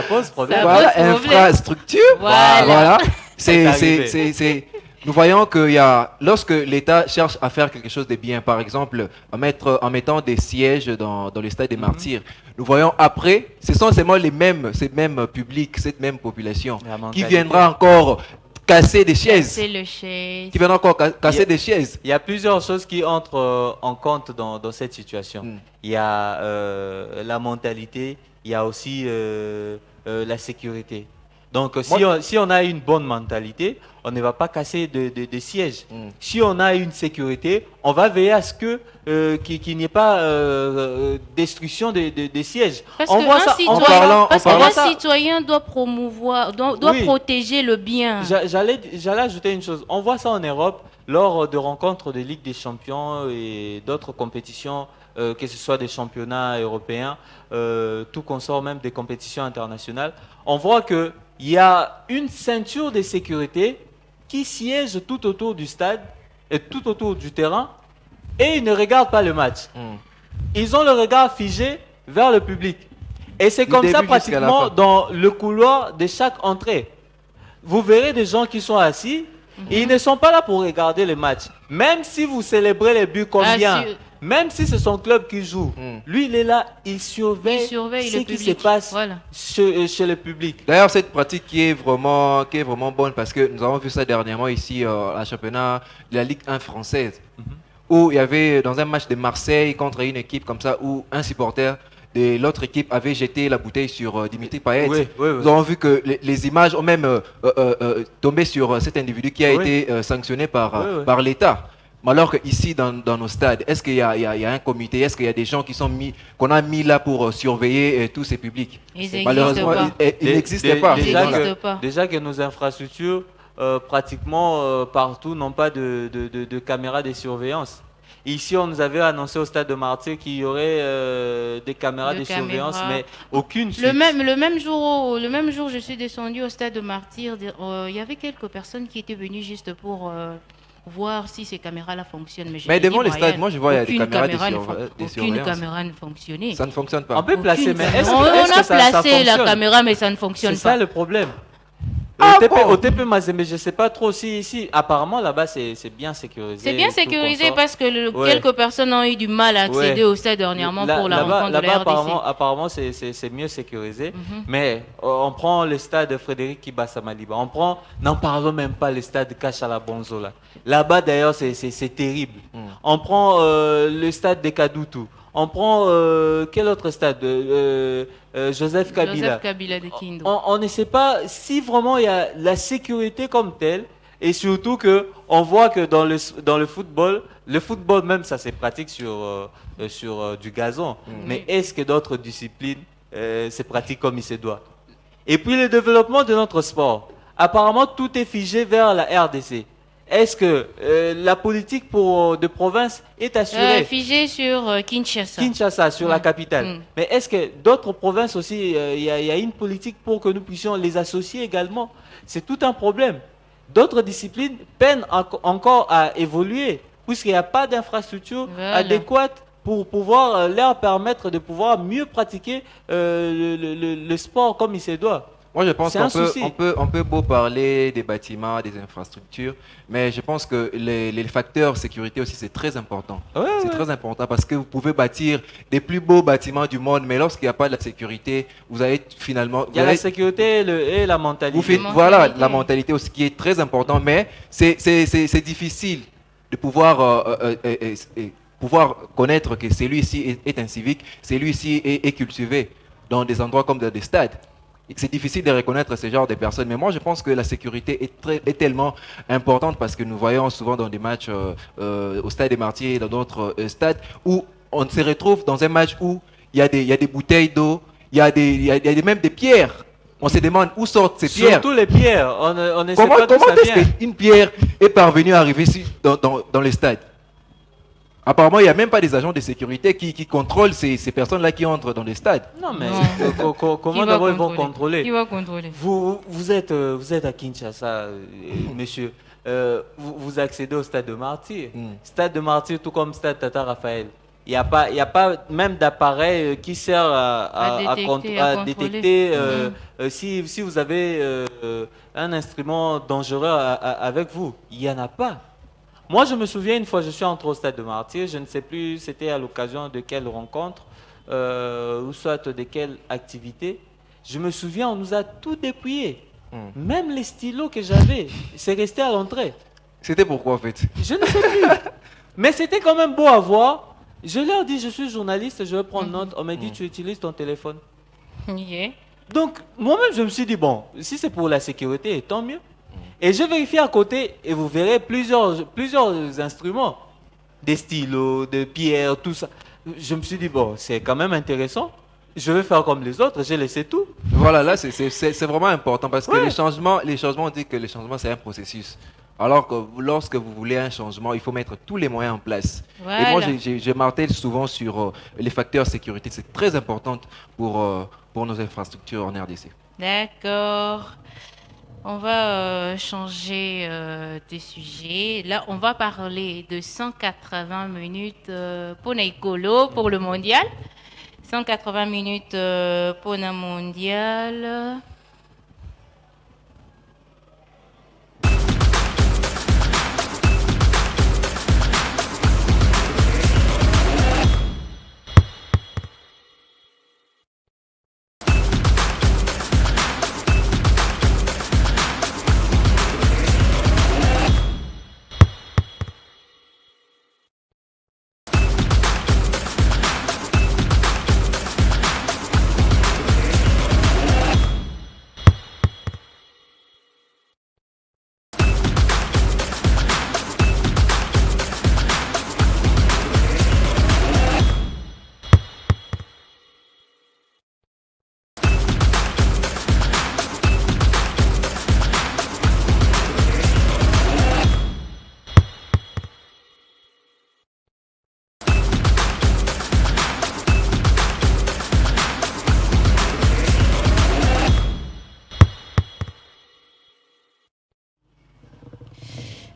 pose problème. Infrastructure. Voilà. Nous voyons que lorsque l'État cherche à faire quelque chose de bien, par exemple, en mettant des sièges dans les stades des martyrs, nous voyons après, ce sont seulement ces mêmes publics, cette même population qui viendra encore casser des chaises. Qui viendra encore casser des chaises. Il y a plusieurs choses qui entrent en compte dans cette situation. Il y a la mentalité, il y a aussi la sécurité. Donc, si on a une bonne mentalité, on ne va pas casser de sièges. Si on a une sécurité, on va veiller à ce qu'il n'y ait pas destruction des sièges. Parce qu'un citoyen doit promouvoir, doit protéger le bien. J'allais ajouter une chose. On voit ça en Europe lors de rencontres de Ligue des Champions et d'autres compétitions, que ce soit des championnats européens, tout consort même des compétitions internationales. On voit que il y a une ceinture de sécurité qui siège tout autour du stade et tout autour du terrain et ils ne regardent pas le match. Ils ont le regard figé vers le public. Et c'est comme ça pratiquement dans le couloir de chaque entrée. Vous verrez des gens qui sont assis et ils ne sont pas là pour regarder le match. Même si vous célébrez les buts combien, même si c'est son club qui joue, lui il est là, il surveille ce qui se passe chez le public. D'ailleurs, cette pratique qui est vraiment bonne parce que nous avons vu ça dernièrement ici à championnat de la Ligue 1 française, où il y avait dans un match de Marseille contre une équipe comme ça, où un supporter de l'autre équipe avait jeté la bouteille sur Dimitri Payet. Nous avons vu que les images ont même tombé sur cet individu qui a été sanctionné par l'État. Alors qu'ici, dans nos stades, est-ce qu'il y a un comité, est-ce qu'il y a des gens qu'on a mis là pour surveiller tous ces publics? Malheureusement, ils n'existent pas. Déjà que nos infrastructures, pratiquement partout, n'ont pas de caméras de surveillance. Ici, on nous avait annoncé au stade de Martyrs qu'il y aurait des caméras de surveillance, mais aucune suite. Le même jour, je suis descendu au stade de Martyrs. Il y avait quelques personnes qui étaient venues juste pour voir si ces caméras-là fonctionnent. Mais devant les stades, moi je vois il y a des caméras de surveillance. Aucune caméra ne fonctionnait. Ça ne fonctionne pas. On peut placer, mais on a placé la caméra, mais ça ne fonctionne pas. C'est ça le problème. Ah Au bon? TP Mazembe, je ne sais pas trop si apparemment là-bas c'est bien sécurisé. C'est bien et tout sécurisé consort. parce que Ouais. quelques personnes ont eu du mal à accéder Ouais. au stade dernièrement pour la rencontre de la RDC. Apparemment c'est mieux sécurisé. Mhm. Mais on prend le stade Frédéric Kibasa Maliba. N'en parlons même pas le stade Kachala Bonzo là. Là-bas d'ailleurs c'est terrible. On prend le stade de Kadoutou. On prend quel autre stade Joseph Kabila. Joseph Kabila de Kindu. On ne sait pas si vraiment il y a la sécurité comme telle. Et surtout que on voit que dans le football même ça se pratique sur du gazon. Mais est-ce que d'autres disciplines se pratiquent comme il se doit? Et puis le développement de notre sport. Apparemment tout est figé vers la RDC. Est-ce que la politique de province est assurée? Figé sur Kinshasa. Kinshasa, sur la capitale. Mm. Mais est-ce que d'autres provinces aussi, il y a une politique pour que nous puissions les associer également? C'est tout un problème. D'autres disciplines peinent encore à évoluer, puisqu'il n'y a pas d'infrastructure Voilà. adéquate pour pouvoir leur permettre de pouvoir mieux pratiquer le sport comme il se doit. Moi, je pense C'est un qu'on peut, souci. on peut beau parler des bâtiments, des infrastructures, mais je pense que les facteurs sécurité aussi, c'est très important. Ouais, C'est ouais. très important parce que vous pouvez bâtir des plus beaux bâtiments du monde, mais lorsqu'il n'y a pas de la sécurité, vous allez finalement... Il y a la sécurité et la mentalité. Vous faites, La voilà, mentalité. la mentalité aussi qui est très important, mais c'est difficile de pouvoir connaître que celui-ci est un civique, celui-ci est cultivé dans des endroits comme dans des stades. Et c'est difficile de reconnaître ce genre de personnes. Mais moi, je pense que la sécurité est tellement importante parce que nous voyons souvent dans des matchs au Stade des Martyrs et dans d'autres stades où on se retrouve dans un match où il y a des bouteilles d'eau, il y a même des pierres. On se demande où sortent ces pierres. Surtout les pierres. On ne sait Comment pas d'où ça est-ce vient. qu'une pierre est parvenue à arriver dans les stades? Apparemment, il n'y a même pas des agents de sécurité qui contrôlent ces personnes-là qui entrent dans les stades. Non, mais Non. comment Qui va d'abord ils vont Qui contrôler? va contrôler? Vous êtes à Kinshasa, monsieur. Vous accédez au stade de Martyr. Stade de Martyr, tout comme stade Tata Raphaël. Il n'y a pas même d'appareil qui sert À détecter, à contrôler. détecter si vous avez un instrument dangereux avec vous. Il n'y en a pas. Moi, je me souviens une fois, je suis entré au stade de Martyr, je ne sais plus c'était à l'occasion de quelle rencontre ou soit de quelle activité. Je me souviens, on nous a tout dépouillé. Même les stylos que j'avais, c'est resté à l'entrée. C'était pourquoi, en fait? Je ne sais plus. Mais c'était quand même beau à voir. Je leur dis, je suis journaliste, je vais prendre note. On m'a dit, tu utilises ton téléphone. Yeah. Donc, moi-même, je me suis dit, bon, si c'est pour la sécurité, tant mieux. Et je vérifie à côté et vous verrez plusieurs instruments. Des stylos, des pierres, tout ça. Je me suis dit, bon, c'est quand même intéressant. Je vais faire comme les autres, j'ai laissé tout. Voilà, là, c'est vraiment important parce que Ouais. les changements, on dit que les changements, c'est un processus. Alors que lorsque vous voulez un changement, il faut mettre tous les moyens en place. Voilà. Et moi, je martèle souvent sur les facteurs sécurité. C'est très important pour nos infrastructures en RDC. D'accord. On va changer de sujet. Là, on va parler de 180 minutes pour Naikolo pour le mondial. 180 minutes pour le mondial.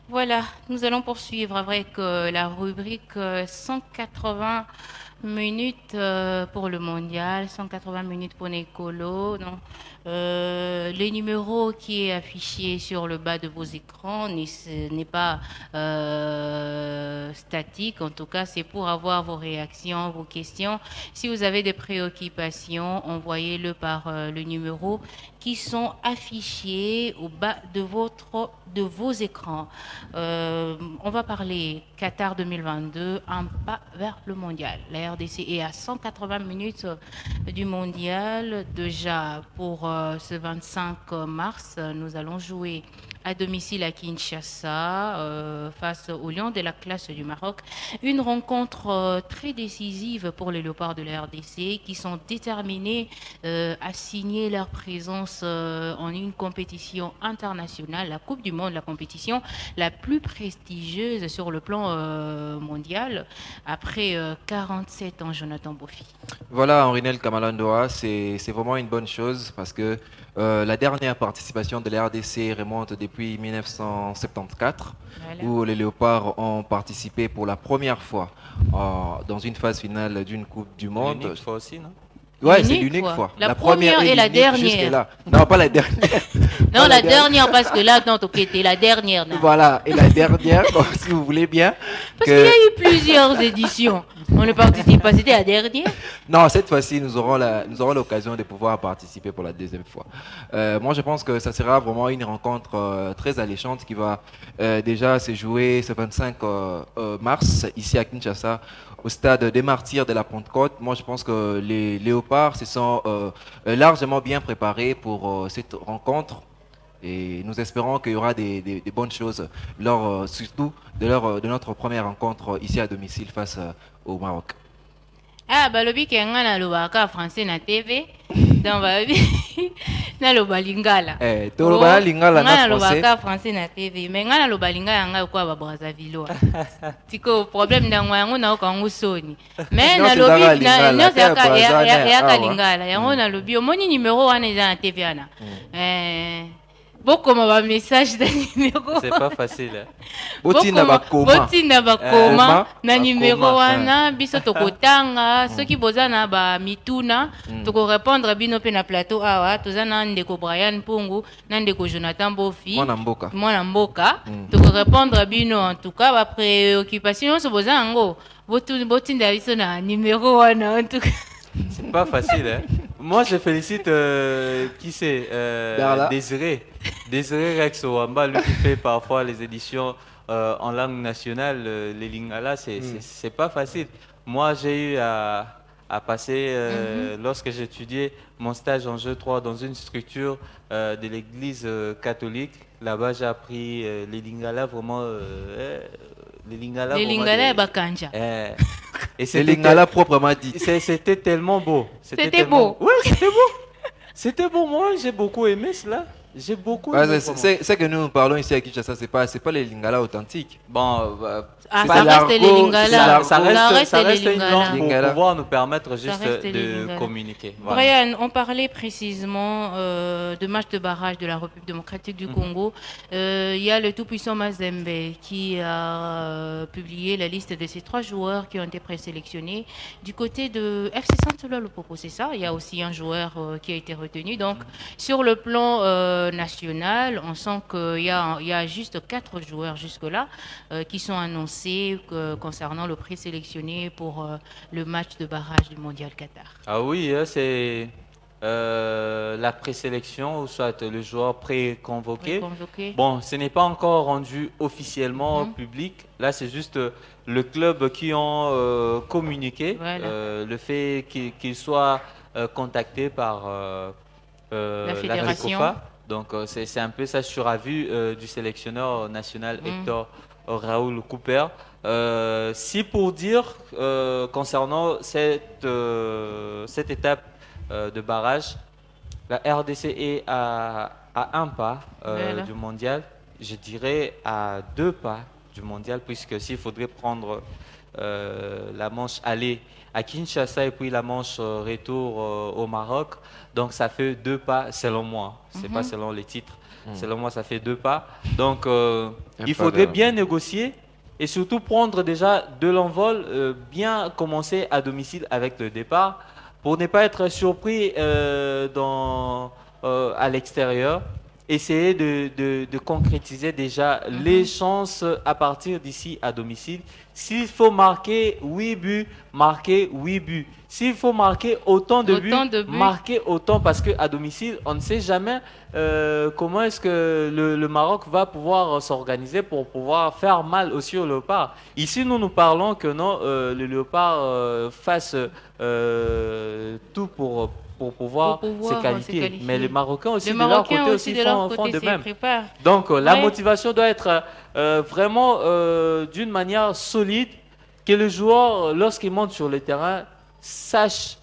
Voilà, nous allons poursuivre avec la rubrique 180 minutes pour le mondial, 180 minutes pour Nicolo. Non. Le numéro qui est affiché sur le bas de vos écrans n'est pas statique. En tout cas, c'est pour avoir vos réactions, vos questions. Si vous avez des préoccupations, envoyez-le par le numéro qui sont affichés au bas de vos écrans. On va parler Qatar 2022, un pas vers le mondial. La RDC est à 180 minutes du mondial. Déjà, pour ce 25 mars, nous allons jouer à domicile à Kinshasa face aux Lions de la classe du Maroc. Une rencontre très décisive pour les Léopards de la RDC qui sont déterminés à signer leur présence en une compétition internationale, la Coupe du Monde, la compétition la plus prestigieuse sur le plan mondial après 47 ans, Jonathan Bofi. Voilà, Henri-Nel Kamalandoa, c'est vraiment une bonne chose parce que la dernière participation de la RDC remonte depuis 1974, Voilà. où les Léopards ont participé pour la première fois dans une phase finale d'une Coupe du Monde. L'unique fois aussi, non? Ouais, c'est L'unique l'unique fois. fois. La première et la l'unique dernière. jusque-là. Non, pas la dernière. Non, Pas la dernière, parce que là, non, t'es la dernière. Non. Voilà, et la dernière, bon, si vous voulez bien. Parce qu'il y a eu plusieurs éditions. On ne participe pas, c'était la dernière. Non, cette fois-ci, nous aurons l'occasion de pouvoir participer pour la deuxième fois. Moi, je pense que ça sera vraiment une rencontre très alléchante qui va déjà se jouer ce 25 mars, ici à Kinshasa, au stade des Martyrs de la Pentecôte. Moi, je pense que les Léopards se sont largement bien préparés pour cette rencontre. Et nous espérons qu'il y aura des bonnes choses, surtout de notre première rencontre ici à domicile face au Maroc. Ah, balobi ke nga na lobaka français na TV. Donc balobi na loba lingala. Toloba lingala na nga na français. lobaka français na TV. Mais nga na loba lingala nga kwa ba Brazzaville. Tiko problème na yango na ko ngo soni. Mais na lobi na nyosa ya lingala. Yango na lobi omoni numéro wana eza na TV ana. Beaucoup de messages de numéro. C'est pas facile. Hein. Botinda bakoma na numéro wana biso tokotanga soki boza na ba mituna toko répondre bino pe na plateau awa toza na ndeko Brian Mpungu na ndeko Jonathan Bofi mwana mboka toko répondre bino en tout cas ba préoccupation so boza ngo botinda biso na numéro wana en tout cas. C'est pas facile, hein. Moi, je félicite, qui c'est Désiré. Désiré Rex Owamba, lui qui fait parfois les éditions en langue nationale, les Lingala, c'est pas facile. Moi, j'ai eu à passer, lorsque j'étudiais mon stage en jeu 3 dans une structure de l'église catholique. Là-bas, j'ai appris les Lingala vraiment... les Lingala et Bakanja. Et c'est les Lingala proprement dit. C'était tellement beau. C'était beau. Oui, c'était beau. C'était beau. Moi, j'ai beaucoup aimé cela. J'ai beaucoup aimé. C'est que nous parlons ici à Kinshasa, c'est pas les Lingala authentiques. Bon, ça reste les Lingala. Ça reste une langue pour pouvoir nous permettre juste de communiquer. Voilà. Brian, on parlait précisément de match de barrage de la République démocratique du Congo. Il y a le tout-puissant Mazembe qui a publié la liste de ces 3 joueurs qui ont été présélectionnés. Du côté de FC Saint-Lô-le-Popo, c'est ça. Il y a aussi un joueur qui a été retenu. Donc, sur le plan national, on sent qu'il y a juste 4 joueurs jusque-là qui sont annoncés concernant le présélectionné pour le match de barrage du Mondial Qatar. Ah oui, c'est la présélection ou soit le joueur pré-convoqué. Bon, ce n'est pas encore rendu officiellement public. Là, c'est juste le club qui ont communiqué le fait qu'il soit contacté par la fédération. La FECOFA. Donc, c'est un peu ça sur avis du sélectionneur national Hector Raoul Cooper. Si pour dire concernant cette étape de barrage, la RDC est à 1 pas du mondial, je dirais à 2 pas du mondial, puisque s'il faudrait prendre la manche aller à Kinshasa et puis la manche retour au Maroc, donc ça fait 2 pas selon moi, c'est pas selon les titres, selon moi ça fait 2 pas, donc il faudrait bien négocier et surtout prendre déjà de l'envol, bien commencer à domicile avec le départ pour ne pas être surpris à l'extérieur. Essayer de concrétiser déjà les chances à partir d'ici à domicile. S'il faut marquer 8 buts, marquer 8 buts. S'il faut marquer autant de buts, marquer autant, parce qu'à domicile, on ne sait jamais comment est-ce que le Maroc va pouvoir s'organiser pour pouvoir faire mal aussi au Léopard. Ici, nous parlons que non, le Léopard fasse tout pour pouvoir se qualifier. Mais les Marocains aussi, de leur côté, aussi font de même. Donc, la motivation doit être vraiment d'une manière solide, que le joueur, lorsqu'il monte sur le terrain, sache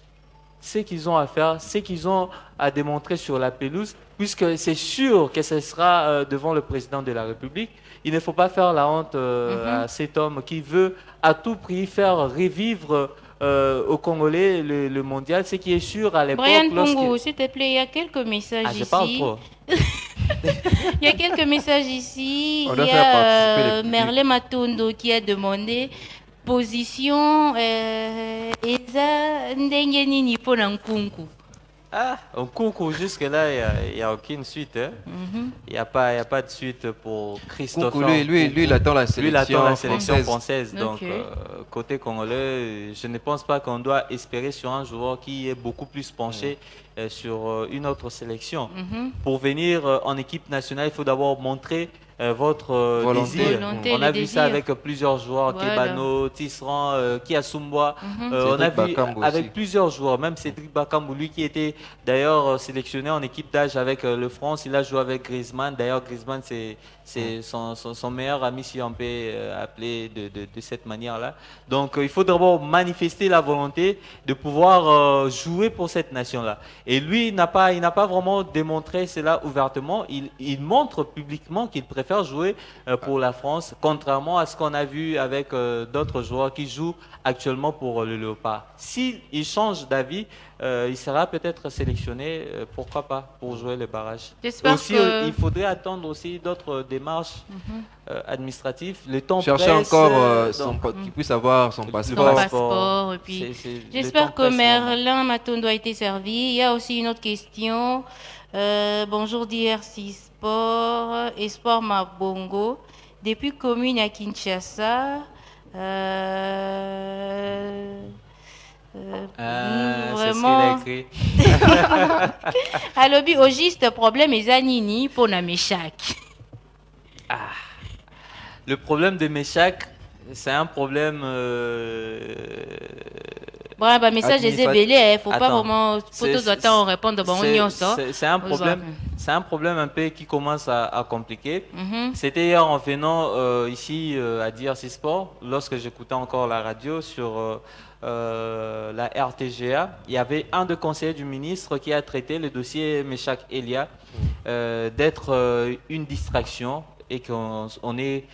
ce qu'ils ont à faire, ce qu'ils ont à démontrer sur la pelouse, puisque c'est sûr que ce sera devant le président de la République. Il ne faut pas faire la honte à cet homme qui veut à tout prix faire revivre au Congolais le mondial, ce qui est sûr à l'époque. Brian Pongo, s'il te plaît, il y a quelques messages ici. Je parle trop. Il y a quelques messages ici. Il y a Merle Matondo qui a demandé position Eza Ndengenini pour Nkunku. Un concours jusque-là, il n'y a aucune suite. Hein. Il n'y a pas de suite pour Christophe. Lui, il attend la sélection française. Donc, côté congolais, je ne pense pas qu'on doit espérer sur un joueur qui est beaucoup plus penché sur une autre sélection. Pour venir en équipe nationale, il faut d'abord montrer votre désir. On a vu ça avec plusieurs joueurs, Kebano, Tisserand, Kiasumboa. On a vu avec plusieurs joueurs, même Cédric Bakambu, lui qui était d'ailleurs sélectionné en équipe d'âge avec le France, il a joué avec Griezmann. D'ailleurs, Griezmann, c'est son meilleur ami, si on peut appeler de cette manière-là. Donc, il faut d'abord manifester la volonté de pouvoir jouer pour cette nation-là. Et lui, il n'a pas vraiment démontré cela ouvertement. Il montre publiquement qu'il préfère jouer pour la France, contrairement à ce qu'on a vu avec d'autres joueurs qui jouent actuellement pour le Léopard. S'il change d'avis, il sera peut-être sélectionné, pourquoi pas, pour jouer les barrages. Aussi, il faudrait attendre aussi d'autres démarches administratives. Le temps chercher presse, encore qu'il puisse avoir son passeport. Et puis, j'espère que Merlin Matondo a été servi. Il y a aussi une autre question. Bonjour DRC Sport, Espoir Mabongo. Depuis commune à Kinshasa, vraiment. C'est ce qu'il a écrit. À lobby au juste problème est Zanini pour na Meshak. Le problème de Meshak, c'est un problème. Bon, bah, message est belé, il faut pas vraiment. Faut tout attendre répondre. Bon, c'est un problème. C'est un problème un peu qui commence à compliquer. C'était hier en venant ici à DRC Sport, lorsque j'écoutais encore la radio sur la RTGA, il y avait un des conseillers du ministre qui a traité le dossier Meshak Elia d'être une distraction et qu'on est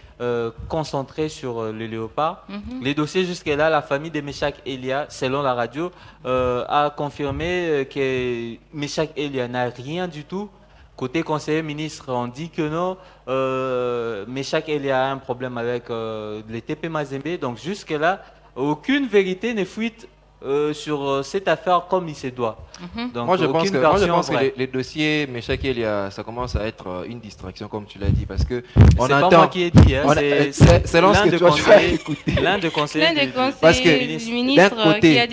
concentré sur le Léopard. Les dossiers jusque-là, la famille de Meshak Elia, selon la radio, a confirmé que Meshak Elia n'a rien du tout. Côté conseiller ministre, on dit que non, Meshak Elia a un problème avec le TP Mazembe. Donc jusque-là, aucune vérité ne fuite sur cette affaire comme il se doit. Donc, moi, je pense que les dossiers Meshak Elia, ça commence à être une distraction, comme tu l'as dit, parce que on entend. C'est pas moi qui ai dit, hein, c'est l'un de conseillers. L'un des conseillers parce que d'un côté,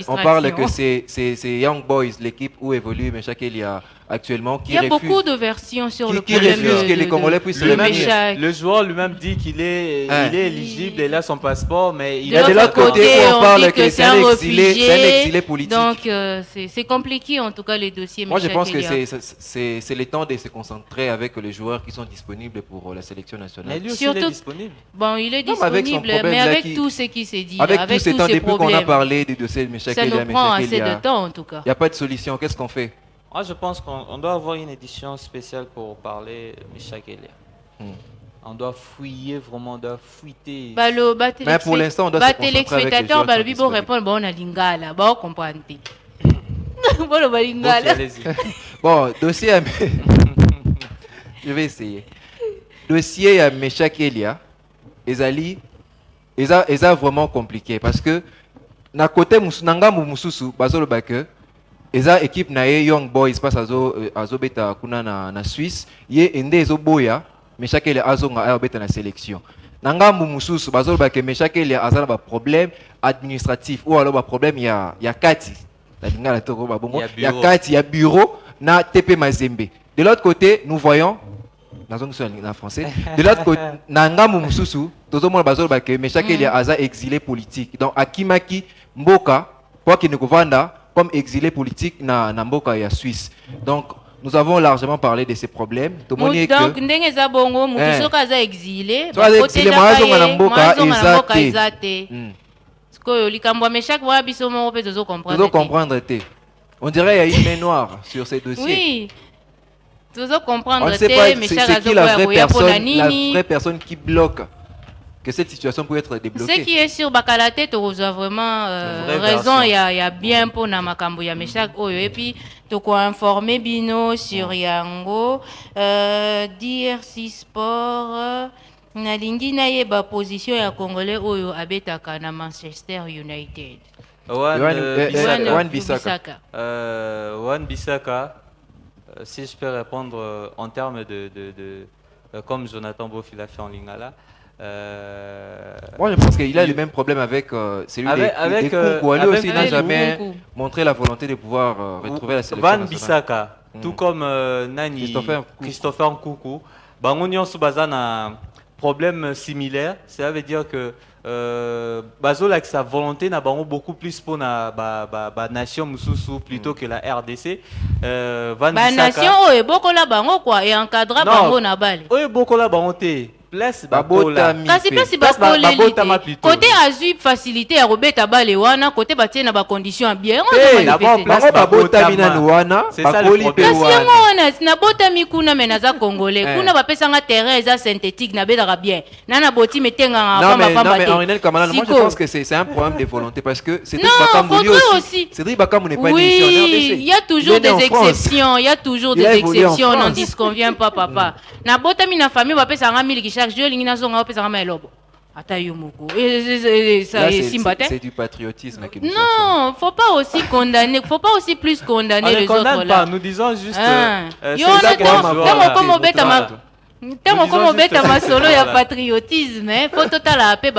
on parle que c'est Young Boys, l'équipe où évolue Meshak Elia actuellement, qui refuse. Il y a beaucoup de versions sur le problème. Qui refuse que les Congolais puissent se revenir. Le joueur lui-même dit qu'il est éligible, il a son passeport, mais il de l'autre côté, on parle que c'est un exilé politique. Donc, c'est compliqué, en tout cas, les dossiers. Moi, je pense que c'est le temps de se concentrer avec les joueurs qui sont disponibles pour la sélection nationale. Mais lui aussi, il est disponible. Bon, il est disponible, mais avec tout ce qui s'est dit, avec tous ces temps, depuis qu'on a parlé du dossier de Meshak Elia, ça nous prend assez de temps, en tout cas. Il n'y a pas de solution. Qu'est-ce qu'on fait? Moi, je pense qu'on doit avoir une édition spéciale pour parler de Meshak Elia. On doit fouiller, vraiment, on doit fuiter. Mais pour l'instant, on doit se concentrer avec les joueurs qui sont répondre, bon, on a lingala, bon, on comprend. Bon, dossier je vais essayer. Dossier à Meshak Elia. eza vraiment compliqué parce que na côté nanga mususu bazolo bake eza équipe na ye Young Boys passe azobeta kuna na Suisse ye ende ezoboya meshakele azonga ayobeta na sélection nanga mususu bazolo bake meshakele azala ba problème administratif ou alors ba problème ya kati la lingala toko ba bongo ya kati ya bureau na TP Mazembe. De l'autre côté nous voyons en français. De l'autre côté, Nangamu Mususu, tout le monde bazol bake, mais chaque il a exilé politique. Donc Akimaki Mboka, quoi qu'il ne gouverne comme exilé politique na Mboka et à Suisse. Donc nous avons largement parlé de ces problèmes. Donc ndenge za bongo mutu soka aza exilé, ba exilé mazo na Mboka ezate. Ko likambo meshak wa biso mo pe tozo comprendre. Tozo comprendre te. On dirait qu'il y a une main noire sur ces dossiers. Oui. On ne sait pas c'est qui la vraie personne qui bloque que cette situation peut être débloquée. Ce qui est sur Bakalate, tu as vraiment raison, il y a bien pour Namakambo, il y a Meshak Oyo. Et puis, tu as informé Bino sur Yango, DRC Sport, Nalingi Nayeba position ya Congolais Oyo abetaka na Manchester United. Wan Bissaka. Wan Bissaka. Si je peux répondre en termes de comme Jonathan Bofi l'a fait en Lingala. Moi je pense qu'il a le même problème avec celui des Koukou. Lui aussi n'a jamais montré la volonté de pouvoir retrouver la sélection. Wan Bissaka, tout comme Nani Christopher Nkoukou, bango nyonso baza na problème similaire. Ça veut dire que Bazo avec sa volonté n'a beaucoup plus pour la nation Mususu plutôt que la RDC. Nation oye beaucoup là bango quoi et encadra bango na bale. Oye beaucoup là bango te. Place Babota kasi place Babota côté azui facilité à Robeta bale wana côté batie na ba condition bien. Bango Babota mina wana bakoli pe wana. Kasi na bota mikuna menaza congolais. Kuna ba pesa nga terrain za synthétique na bedara bien. Nana boti metenga nga pamba te. Henri Kamala, moi je pense que c'est un problème de volonté parce que Cédric Bakambu aussi. Cédric Bakambu n'est pas édition en RDC. Il y a toujours des exceptions, il y a toujours des exceptions, on n'en disconvient pas papa. Na bota mina famille ba pesa nga 1000 chaque jour lingina zonga ba pesa nga elobo. Ata yomoko. C'est du patriotisme que nous cherchons. Non, faut pas aussi condamner, faut pas aussi plus condamner les autres là. Nous disons juste Temo comme beta masolo ya patriotisme, faut total ape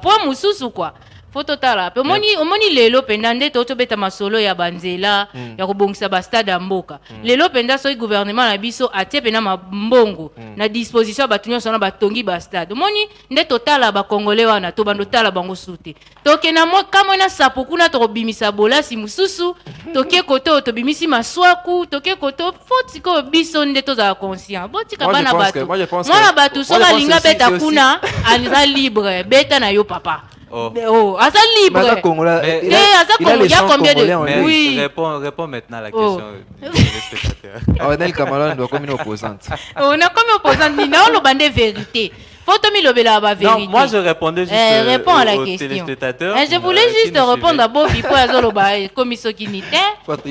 point mususu quoi. Faut total ape. Omoni lelo pendande toto beta masolo ya banzela ya kobongisa ba stade ya mboka. Lelo penda so gouvernement na biso atie pena mabongo na disposition batunyo sona batongi ba stade. Omoni nde total ba congolais wana to bando tala bango sute. Toke na mo kama na sapokuna to bimisa bola si mususu, toke koto to bimisi maswaku, toke koto faut ko biso nde to za conscient. Botika bana bato. Mwana bato so balinga beta kuna aliza libre beta na yo papa. Asa libre. Il y a combien de... Oui. Réponds maintenant à la question des spectateurs. Ornel Kamala doit comme une opposante. On a comme opposante, mais on a des vérités. Faut te mettre la vérité. Non, moi je répondais juste réponds à la aux question. Téléspectateurs. Je voulais juste répondre à Bofi pour la commission qui n'était.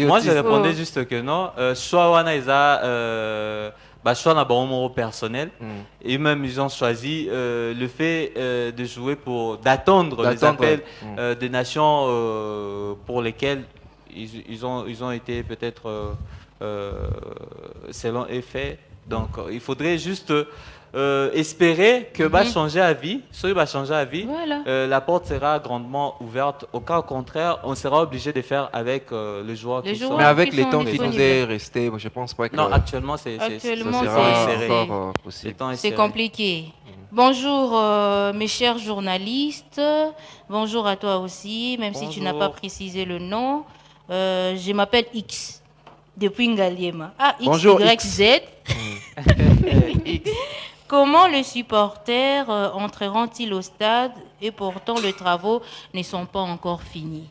Moi je répondais juste que non. Soit Wana Isa... choix n'a pas un personnel et même ils ont choisi le fait de jouer d'attendre les appels des nations pour lesquelles ils ont été peut-être selon effet. Donc il faudrait juste espérer que va changer à vie. Si va changer à vie, voilà. La porte sera grandement ouverte. Au cas contraire, on sera obligé de faire avec le joueur qui sont. Mais avec les temps qui nous est resté, je pense pas que. Non, actuellement c'est compliqué. Bonjour mes chers journalistes. Bonjour à toi aussi, même si tu n'as pas précisé le nom. Je m'appelle X. Depuis Ngaliema. Ah, X, bonjour, Y, Z. Comment les supporters entreront-ils au stade et pourtant les travaux ne sont pas encore finis?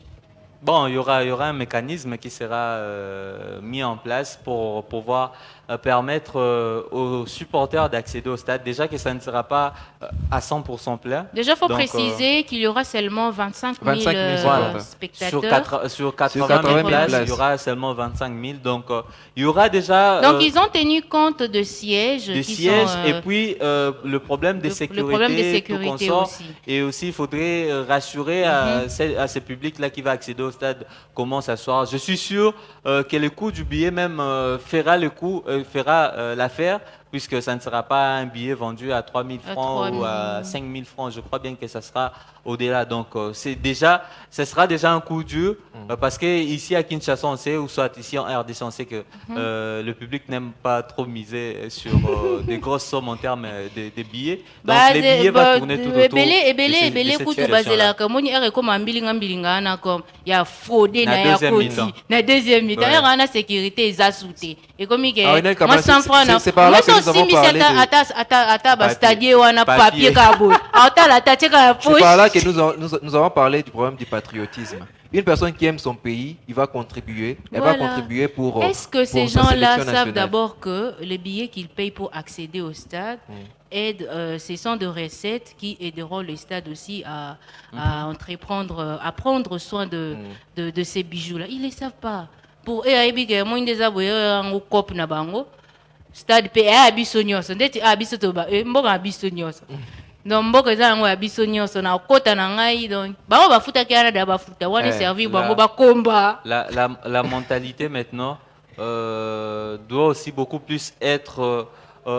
Bon, il y aura un mécanisme qui sera mis en place pour pouvoir permettre aux supporters d'accéder au stade. Déjà que ça ne sera pas à 100% plein. Déjà, il faut Donc, préciser qu'il y aura seulement 25 000, 25 000 Voilà. spectateurs. Sur 80 80 000 000 places, places. il y aura seulement 25 000. Donc, il y aura déjà Donc, ils ont tenu compte de sièges. des qui sièges sont, et puis le problème de le problème de sécurité, tout sécurité consort. aussi. Et aussi, il faudrait rassurer à ces publics-là qui va accéder au stade comment s'asseoir. Je suis sûr que le coût du billet même fera l'affaire, puisque ça ne sera pas un billet vendu à 3 000 À francs 3 000. ou à 5 000 francs. Je crois bien que ça sera au-delà. Donc, ce sera déjà un coup dur, parce qu'ici à Kinshasa, on sait, ou soit ici en RDC, on sait que le public n'aime pas trop miser sur des grosses sommes en termes de billets. Donc, les billets vont tourner tout autour de ebele cette kutu situation-là. bazelaka moni ere koma mbilinga na comme ya fraude Na na ya deuxième koti mi-temps. na deuxième mi-temps Ouais. ere na sécurité eza soute ekomi ke Arinel Kamala, moi 100 francs na c'est par là que nous avons parlé de- ata ba Papier. stade wana Papier. papier ka boy ata la tache ka C'est poche par là que nous avons parlé du problème du patriotisme. Une personne qui aime son pays, il va contribuer. Elle va Voilà. contribuer pour. Est-ce que ces pour sa gens-là sélection savent nationale. d'abord que les billets qu'ils payent pour accéder au stade aident, ce sont des recettes qui aideront le stade aussi à entreprendre, à prendre soin de ces bijoux-là. Ils ne les savent pas. Pour eux, moi, ils ont cop na bango. Stade pe abiso nyonso ndeti abiso to ba mboka abiso nyonso. Donc mboka eza yango ya biso nyonso na kota na ngai donc bango bafutaki ana da bafuta wana servir bango bakomba. La mentalité maintenant doit aussi beaucoup plus être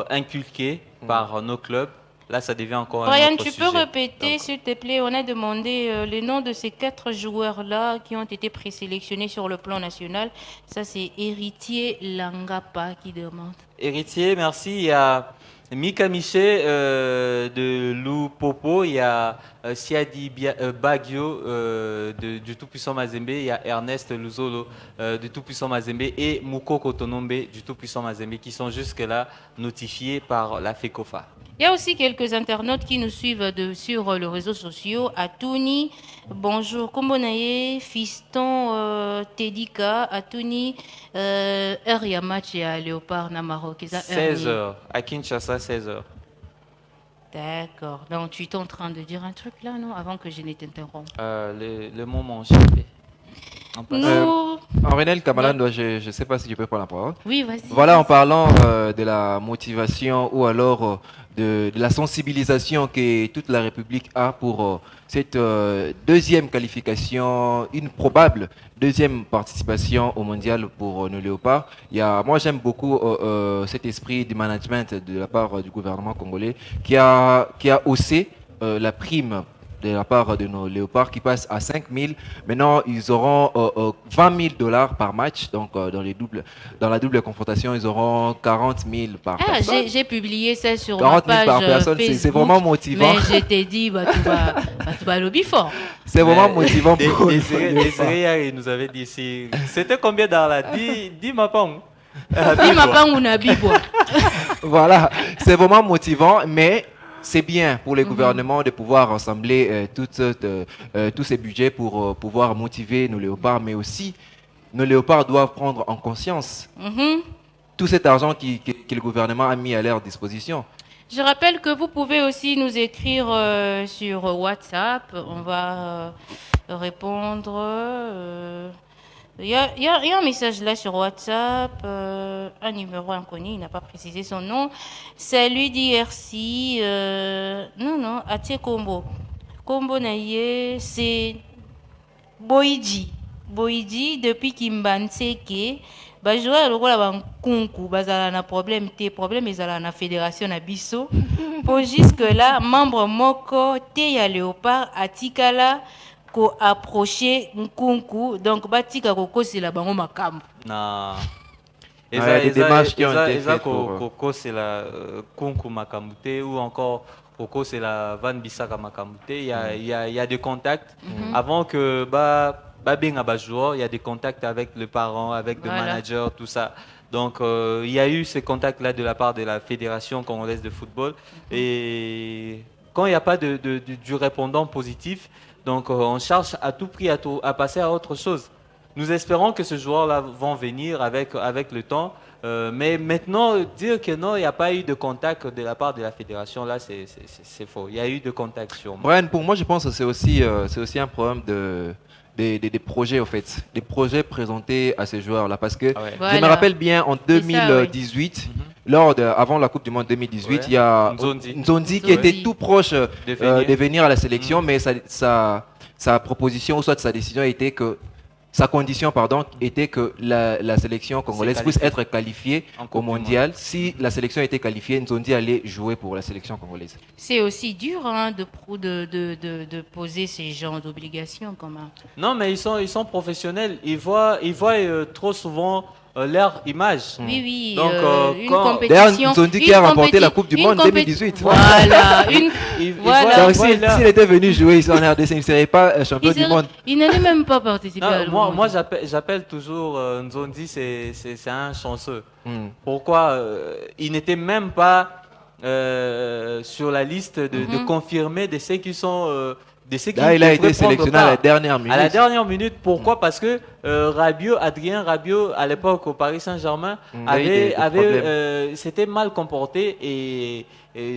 inculquée par nos clubs. Là, ça devient encore un Brian, autre tu sujet. peux répéter, Donc, s'il te plaît? On a demandé les noms de ces 4 joueurs-là qui ont été présélectionnés sur le plan national. Ça, c'est Héritier Langapa qui demande. Héritier, merci. Il y a Mika Miché de Lou Popo, il y a Siadi Bagio du Tout-Puissant Mazembe, il y a Ernest Luzolo du Tout-Puissant Mazembe et Mouko Kotonombe du Tout-Puissant Mazembe qui sont jusque-là notifiés par la FECOFA. Il y a aussi quelques internautes qui nous suivent sur les réseaux sociaux. Atouni, bonjour. Kombonaye, Fiston, Tedika, Atouni, heure match à Léopard na Maroc. 16h, à Kinshasa, 16h. D'accord. Donc tu es en train de dire un truc là, non? Avant que je ne t'interrompe. Le mot m'ont échappé. Nous... Arinel Kamala, je ne sais pas si tu peux prendre la parole. Oui, vas-y. Voilà, en parlant de la motivation ou alors de la sensibilisation que toute la République a pour cette deuxième qualification, une probable deuxième participation au mondial pour nos léopards. Moi, j'aime beaucoup cet esprit du management de la part du gouvernement congolais qui a haussé la prime de la part de nos léopards qui passe à 5 000. Maintenant, ils auront 20 000 dollars par match. Donc, dans la double confrontation, ils auront 40 000 par personne. J'ai publié ça sur 40 ma 000 page par personne, Facebook. c'est vraiment motivant. Mais je t'ai dit, tu vas lobby fort. C'est vraiment motivant pour Désiré, hier, il nous avait dit c'était combien dans la 10 mapang. Dis ma pas on a bibo. Voilà, c'est vraiment motivant, mais c'est bien pour les gouvernements de pouvoir rassembler tous ces budgets pour pouvoir motiver nos léopards, mais aussi nos léopards doivent prendre en conscience tout cet argent que le gouvernement a mis à leur disposition. Je rappelle que vous pouvez aussi nous écrire sur WhatsApp. On va répondre. Il y a un message là sur WhatsApp, un numéro inconnu, il n'a pas précisé son nom. Salut DRC. Non, Atie Kombo. Kombo Naye, c'est Boïdji. Boïdji, depuis Kimbanseke, joueur lokola bankunku bazala na problème ezala na fédération na biso. Pour jusque là, membre moko te ya Léopard atikala ko approcher nkunku donc batika kokosela bango makambo. Na des démarches qui ont été faites pour kokosela kunku makamute ou encore kokosela Van Bissaka makamute. Il y a des contacts avant que benga ba joueur, il y a des contacts avec le parent, avec le manager, tout ça. Donc, il y a eu ces contacts-là de la part de la Fédération congolaise de football. Et quand il n'y a pas du répondant positif, Donc on cherche à tout prix à passer à autre chose. Nous espérons que ces joueurs-là vont venir avec le temps. Mais maintenant, dire que non, il n'y a pas eu de contact de la part de la fédération, là, c'est faux. Il y a eu de contact sûrement. Brian, pour moi, je pense que c'est aussi un problème des projets, en fait. Des projets présentés à ces joueurs-là. Parce que je me rappelle bien, en 2018, avant la Coupe du Monde 2018, il y a Nzondi qui était tout proche de venir à la sélection, mais sa proposition, ou soit sa décision était que sa condition, était que la sélection congolaise puisse être qualifiée au mondial. Si la sélection était qualifiée, Nzondi allait jouer pour la sélection congolaise. C'est aussi dur hein, de poser ces genres d'obligations quand même. Non, mais ils sont professionnels. Ils voient trop souvent leur image. Oui, oui. Donc, une quand compétition. Nzondi qui a remporté la Coupe du Monde 2018. Voilà. Donc, s'il était venu jouer ici en RDC, il ne serait pas champion du monde. Il n'allait même pas participer à moi j'appelle toujours Nzondi, c'est un chanceux. Pourquoi il n'était même pas sur la liste de confirmés de ceux qui sont... Là, il a été sélectionné à la dernière minute. À la dernière minute, pourquoi? Parce que Adrien Rabiot, à l'époque au Paris Saint-Germain, s'était mal comporté et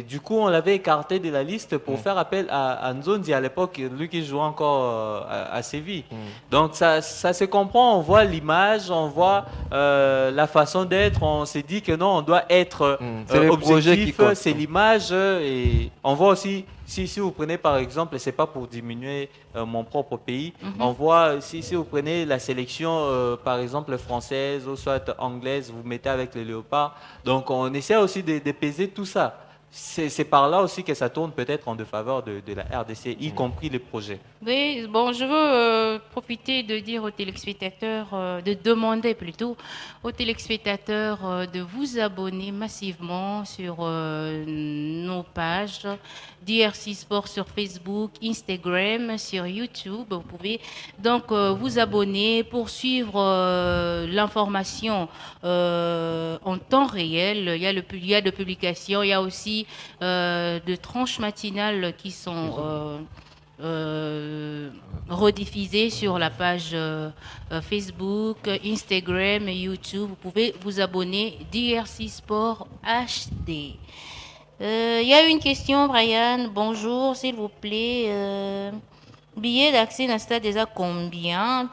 du coup, on l'avait écarté de la liste pour faire appel à Nzondi à l'époque, lui qui jouait encore à Séville. Donc ça se comprend, on voit l'image, on voit la façon d'être, on s'est dit que non, on doit être objectif, c'est l'image et on voit aussi... Si vous prenez par exemple, c'est pas pour diminuer mon propre pays, on voit, si vous prenez la sélection par exemple française ou soit anglaise, vous mettez avec les léopards, donc on essaie aussi de peser tout ça. C'est par là aussi que ça tourne peut-être en défaveur de la RDC, y compris les projets. Oui, bon, je veux profiter de dire aux téléspectateurs, de demander plutôt aux téléspectateurs de vous abonner massivement sur nos pages DRC Sport sur Facebook, Instagram, sur YouTube. Vous pouvez donc vous abonner pour suivre l'information en temps réel. Il y a de publications, il y a aussi de tranches matinales qui sont rediffusées sur la page Facebook, Instagram et YouTube. Vous pouvez vous abonner DRC Sport HD. Il y a une question, Brian. Bonjour, s'il vous plaît. Billet d'accès dans le stade déjà combien?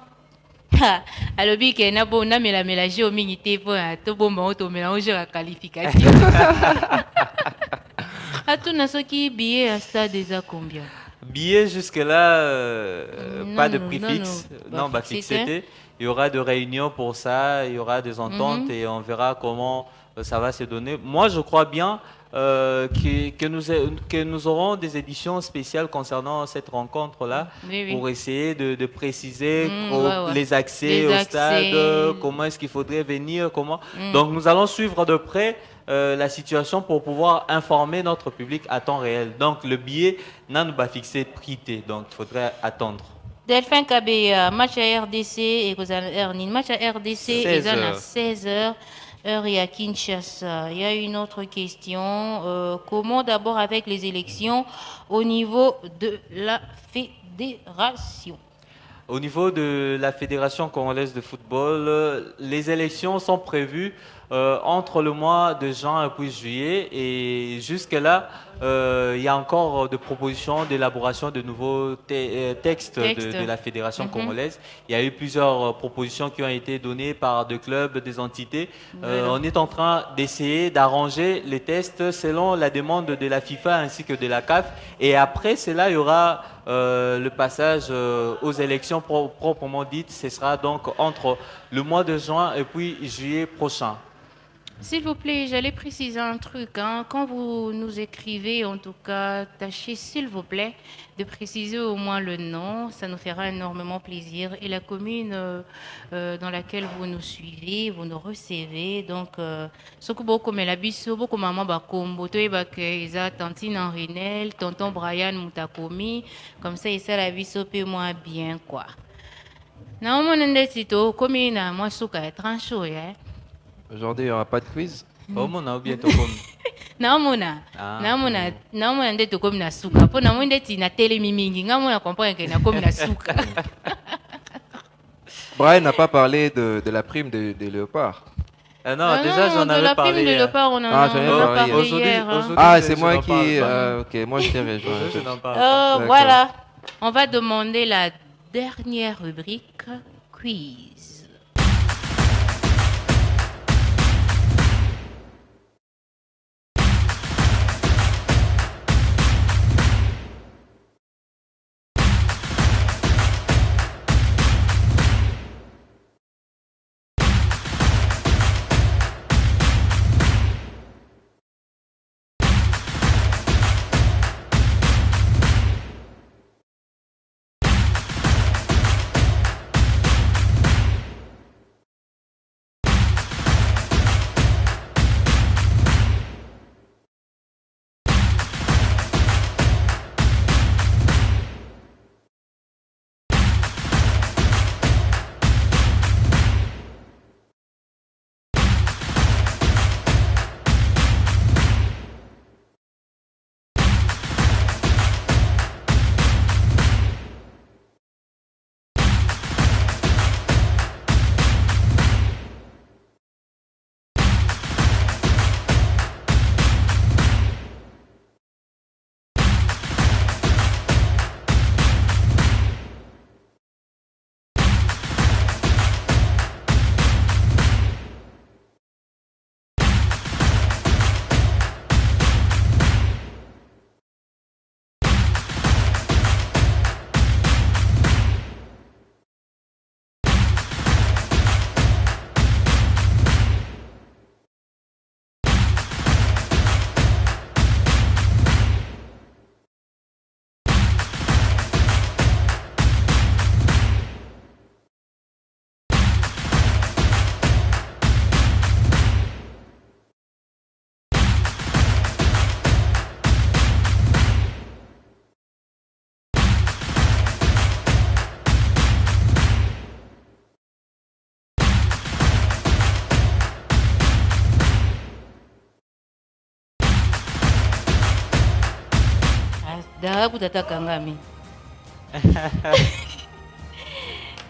Alors, il y a un mélange au minité pour tout mélanger la qualification. À tout ce qui billet à stade déjà combien? Billet jusque-là, pas de prix fixe. Non, bah fixé. Il y aura des réunions pour ça, il y aura des ententes et on verra comment ça va se donner. Moi, je crois bien que nous aurons des éditions spéciales concernant cette rencontre-là pour essayer de préciser les accès au stade, comment est-ce qu'il faudrait venir, comment. Donc, nous allons suivre de près la situation pour pouvoir informer notre public à temps réel. Donc, le billet n'a pas fixé prix T, donc il faudrait attendre. Delphin Kabea, match à RDC et match à RDC et à 16h. Heure et à Kinshasa. Il y a une autre question. Comment d'abord avec les élections au niveau de la fédération? Au niveau de la Fédération congolaise de football, les élections sont prévues entre le mois de juin et puis juillet. Et jusque-là, il y a encore des propositions d'élaboration de nouveaux textes de la Fédération congolaise. Il y a eu plusieurs propositions qui ont été données par des clubs, des entités. On est en train d'essayer d'arranger les textes selon la demande de la FIFA ainsi que de la CAF. Et après cela, il y aura le passage aux élections proprement dites. Ce sera donc entre le mois de juin et puis juillet prochain. S'il vous plaît, j'allais préciser un truc. Hein. Quand vous nous écrivez, en tout cas, tâchez, s'il vous plaît, de préciser au moins le nom. Ça nous fera énormément plaisir. Et la commune dans laquelle vous nous suivez, vous nous recevez. Donc, ce que beaucoup comme la biso, beaucoup maman bakombo, toi ils tantine Henrinel, tonton Brian Moutakomi, comme ça, il sait la biso peu moins bien, quoi. Non, mon endetito, commune, moi, souka est trancho, hein. Aujourd'hui, il n'y aura pas de quiz. Oh, mon a bientôt comme. naomona naomona nde tokomi na suka mpo namoni ndeti natelemi mingi nga mona comprendre ke nakomi na suka. Brian n'a pas parlé de la prime de Léopard. Non, déjà j'en avais parlé. De la prime de Léopard, on en a parlé hier. Ah, c'est moi qui... ok, moi je t'ai rejoint. Je n'en parle pas. Voilà, on va demander la dernière rubrique, quiz.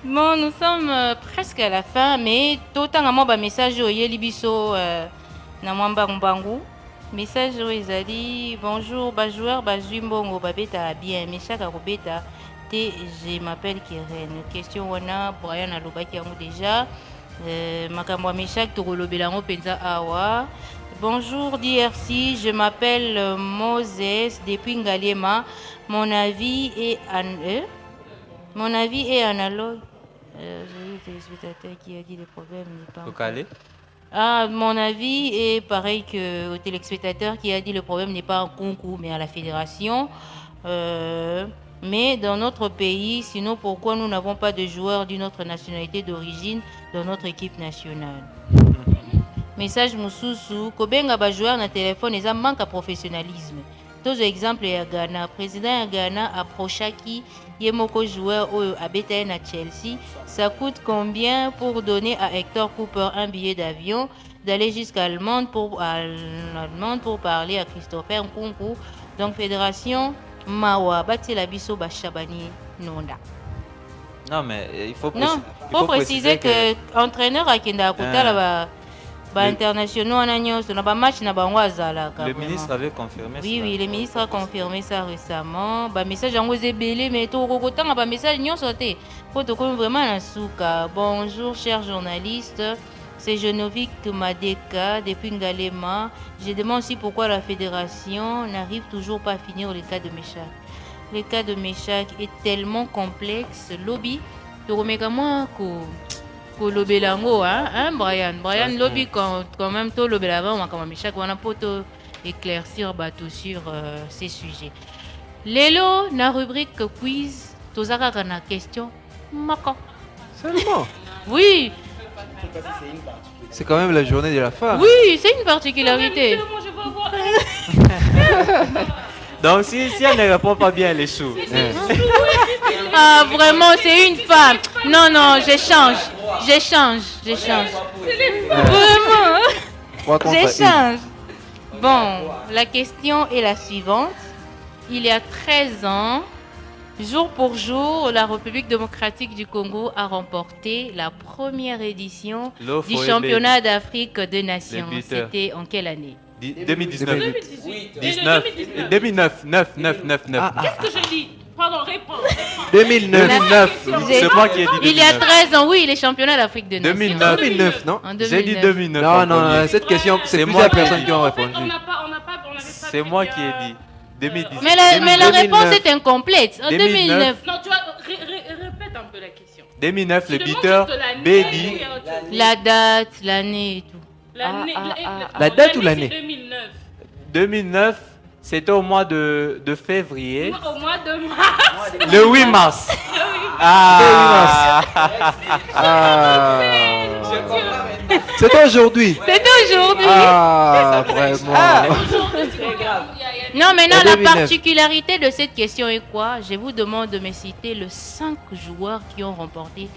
Bon, nous sommes presque à la fin, mais tout le temps, un message au Yelibiso Namwamba Mbangu. Message au Izali, bonjour, joueur, Zumbongo, Babeta, bien, Meshaka Robeta, je m'appelle Keren. Question wana, Brian Alobaki déjà. Makamwa Meshak, Togolo Belango, Penza Awa. Bonjour DRC, je m'appelle Moses depuis Ngaliema. Mon avis est analogue. J'ai eu des spectateurs qui a dit le problème n'est pas. Mon avis est pareil que au téléspectateur qui a dit le problème n'est pas en concours mais à la fédération. Mais dans notre pays, sinon pourquoi nous n'avons pas de joueurs d'une autre nationalité d'origine dans notre équipe nationale? Message Moussousou, Kobenga ba joueur na téléphone, ils manque à professionnalisme. Tous exemple ya Ghana, président ya Ghana approchaki yemoko joueur au abeta na Chelsea, ça coûte combien pour donner à Hector Cooper un billet d'avion d'aller jusqu'à Allemande pour parler à Christopher Nkunku. Donc fédération Mawa bati la biso ba Chabani Nonda. Non mais il faut préciser que entraîneur akenda akutala internationaux en agnos, on a pas match na bango azalaka. Le ministre avait confirmé ça. Oui, le ministre a confirmé ça récemment. Ba message en belé mais to kokotanga ba message nyon sauté. Faut to vraiment na souka. Bonjour chers journalistes. C'est Genovic Madeka depuis Ngalema. Je demande aussi pourquoi la fédération n'arrive toujours pas à finir le cas de Meshak. Le cas de Meshak est tellement complexe. Lobby, tu remets comme moi ko lobelango Brian lobby quand même to lobelango makama Meshak wana poto éclaircir bateau sur ces sujets. Lelo na rubrique quiz tozaka kana question mako. Seulement. Oui. C'est quand même la journée de la femme. Oui, c'est une particularité. Donc si elle ne répond pas bien, elle échoue. Ah vraiment, c'est une femme. Non, j'échange. Vraiment. J'échange. Bon, la question est la suivante. Il y a 13 ans, jour pour jour, la République démocratique du Congo a remporté la première édition L'offre du est championnat d'Afrique des Nations. Les buteurs. C'était en quelle année? 2019. 2018. 19. 2009. 9. Qu'est-ce que je dis? Pardon, réponds. 2009. C'est moi qui ai dit 2009. Il y a 13 ans, oui, les championnats d'Afrique des Nations. 2009. 2009, non? En J'ai dit 2009. 2009. Non, en non, premier. cette question, c'est C'est plusieurs moi qui- personnes qui ont En fait, répondu. on n'avait pas C'est moi qui ai dit. 2019. Mais la 2009. réponse est incomplète. En 2009. Non, tu vois, répète un peu la question. 2009, Tu le demandes buteur juste l'année Bédi. ou il y a autre chose? La date, l'année et tout. L'année, La date ou l'année? C'est 2009. 2009, c'était au mois de février. Au mois de mars. Le 8 mars. Ah. Ah. C'est aujourd'hui. C'était aujourd'hui. Ah, vraiment. Non, maintenant, En la 2009. particularité de cette question est quoi? Je vous demande de me citer les 5 joueurs qui ont remporté.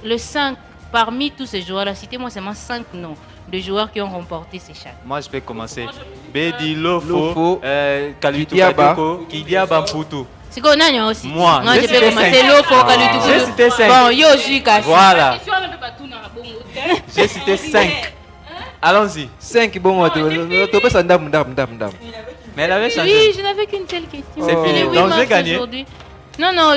Le 5, parmi tous ces joueurs-là, citez-moi seulement 5 noms de joueurs qui ont remporté ces chats. Moi, je vais commencer. Bédi, Lofo, Lofo, Kalutu Kidiaba. Kadoko, Kidiaba Mputu. C'est qu'on a aussi. Moi, Moi, j'ai je cité peux commencer. cinq. Lofo, Kalutu. J'ai cité 5. Bon, yo, je suis cassé. Voilà. J'ai cité 5. Allons-y. 5, bon, tu peux s'en dame. Mais elle avait changé. Oui, je n'avais qu'une seule question. C'est fini. Le 8 Donc, j'ai mars gagné. aujourd'hui. Non, non,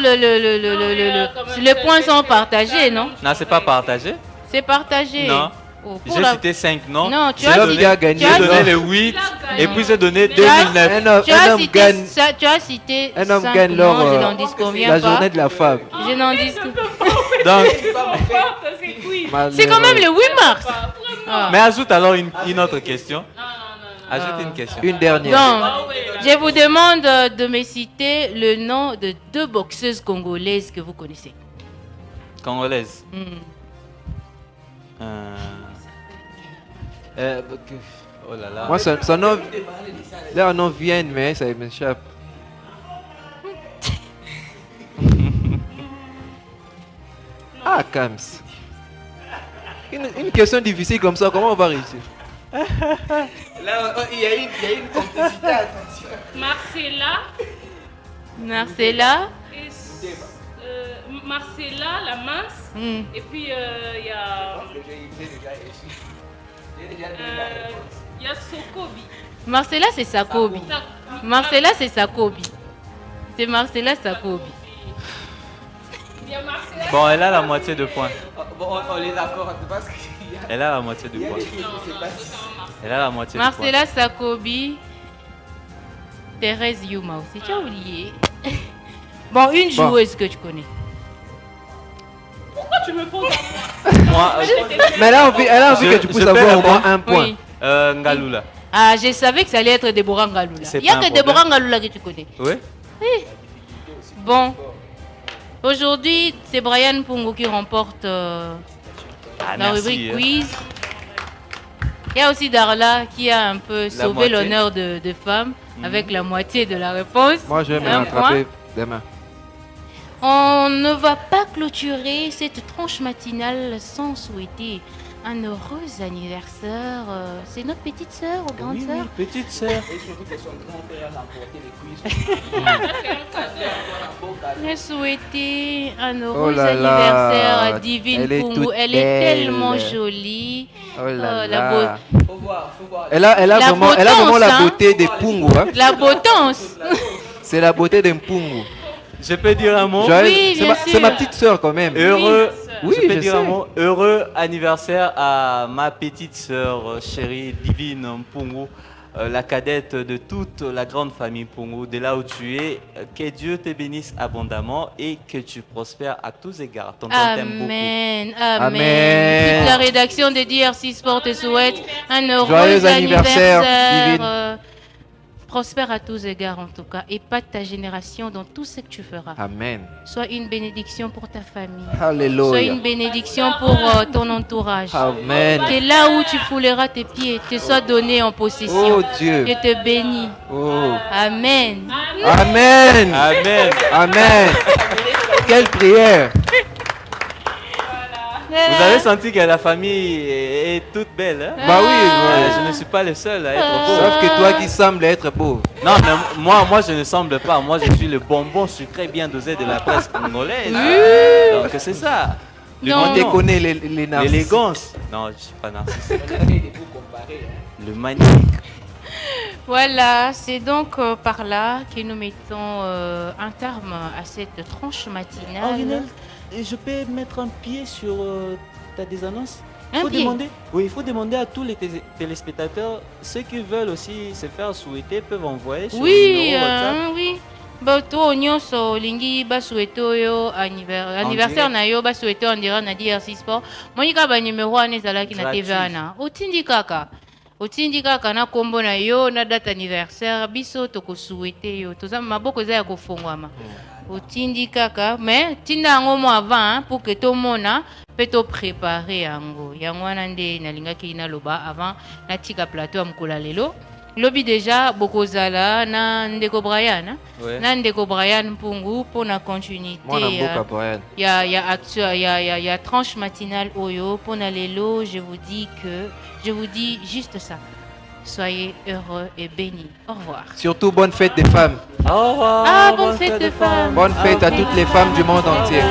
les points sont partagés, non? Non, c'est pas partagé. C'est partagé. Non. Oh, pour J'ai la- cité 5 noms. Non, tu C'est as l'homme cité- qui a gagné. tu as J'ai donné cité- le 8 et puis j'ai donné Tu as- 2009. Tu as Un homme cité gagne. ça- tu as cité Un homme cinq gagne noms, lors je n'en disconviens la pas. journée de la femme. Je n'en dis Donc, C'est quand même le 8 mars. Ah. mais ajoute alors une autre question. Ajoute une question. Une dernière. Donc, je vous demande de me citer le nom de 2 boxeuses congolaises que vous connaissez. Congolaise. Hmm. Oh là là. Moi, son nom, leur nom vient, mais ça m'échappe. Ah, Kams. Une question difficile comme ça, comment on va réussir? Là, il y a une complicité, attention. Marcella. Marcella, la mince. Hmm. Et puis, il y a Sokobi. Marcella, c'est Sakobi. Marcella, c'est Sakobi. C'est Marcella Sakobi. Il y a Marcella. Bon, elle a la moitié de points. Bon, on est d'accord parce qu'il y a Elle a la moitié de points. des choses qui se passent. Elle a la moitié de points. Marcella Sakobi. Thérèse Yuma aussi. Tu as oublié. Bon, une joueuse que tu connais. Pourquoi tu me poses Moi, Mais elle a envie que tu Je puisses peux avoir au moins répondre? un point. Oui. Ngalula. Ah, je savais que ça allait être Deborah Ngaloula. C'est Il n'y a pas un que problème. Deborah Ngaloula que tu connais. Oui? Bon. Aujourd'hui, c'est Brian Pungo qui remporte la merci, rubrique hein. quiz. Il y a aussi Darla qui a un peu sauvé moitié. l'honneur de femmes avec la moitié de la réponse. Moi, je vais me Un rattraper demain. On ne va pas clôturer cette tranche matinale sans souhaiter un heureux anniversaire. C'est notre petite sœur ou grande sœur? Petite sœur. Et surtout que son grand frère a remporté les quiz. Je souhaiter un Oh heureux là là, anniversaire à Divine elle est Pungu. toute Elle est belle. tellement jolie. Oh là la là. Faut voir. Elle a La vraiment la potence, beauté des Pungu. Hein. La potence. C'est la beauté d'un Pungu. Je peux dire un mot? Joël, Oui, bien c'est sûr. ma petite sœur quand même. Heureux, Oui, je peux je dire sais. un mot. Heureux anniversaire à ma petite sœur chérie Divine Mpungu, la cadette de toute la grande famille Mpungu, de là où tu es. Que Dieu te bénisse abondamment et que tu prospères à tous égards. Tonton t'aime beaucoup. Amen. Amen. Amen. Toute la rédaction de DRC Sport te souhaite un heureux Joyeux anniversaire, anniversaire. Divine. Prospère à tous égards en tout cas. Épate ta génération dans tout ce que tu feras. Amen. Sois une bénédiction pour ta famille. Alléluia. Sois une bénédiction pour ton entourage. Amen. Que là où tu fouleras tes pieds, te soit donné en possession. Oh Dieu. Je te bénis. Oh. Amen. Amen. Amen. Amen. Quelle prière. Vous avez senti que la famille est toute belle, hein? Bah oui, ouais. Je ne suis pas le seul à être beau. Sauf que toi qui sembles être beau. Non, mais moi, je ne semble pas. Moi, je suis le bonbon sucré bien dosé de la presse congolaise. Donc, c'est ça. On te connaît les narcisses. L'élégance. Non, je ne suis pas narcissique. Vous comparez, hein. Le magnifique. Voilà, c'est donc par là que nous mettons un terme à cette tranche matinale. Original, je peux mettre un pied sur ta désannonce? Un pied? Il faut demander à tous les téléspectateurs, ceux qui veulent aussi se faire souhaiter peuvent envoyer sur le Oui, numéro WhatsApp. oui. Bato nyonso lingi basouete oyo anniversaire na yo basouete on dira na DRC Sport. Monika ba numéro ane ezalaki na TV ana. Otindi kaka na kombo na yo na date anniversaire biso tokosouete yo. Toza maboko eza ya kofungwama. Otindi kaka mais tinda yango mo avant pour que tout mona peut to préparer yango. Yango wana nde nalingaki na loba avant na tika plateau ya mkola lelo. Lobi déjà bokozala na ndeko Brian. Na ndeko Brian Mpungu pour la continuité. Il y a tranche matinale oyo pour na lelo, je vous dis juste ça. Soyez heureux et bénis. Au revoir. Surtout bonne fête des femmes. Au revoir. Ah, bonne fête des femmes. Bonne fête à toutes les femmes du monde entier.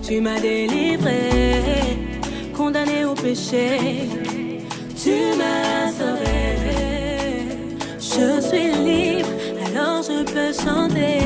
Tu m'as délivré, condamné au péché. Tu m'as sauvé. Je suis libre, alors je peux chanter.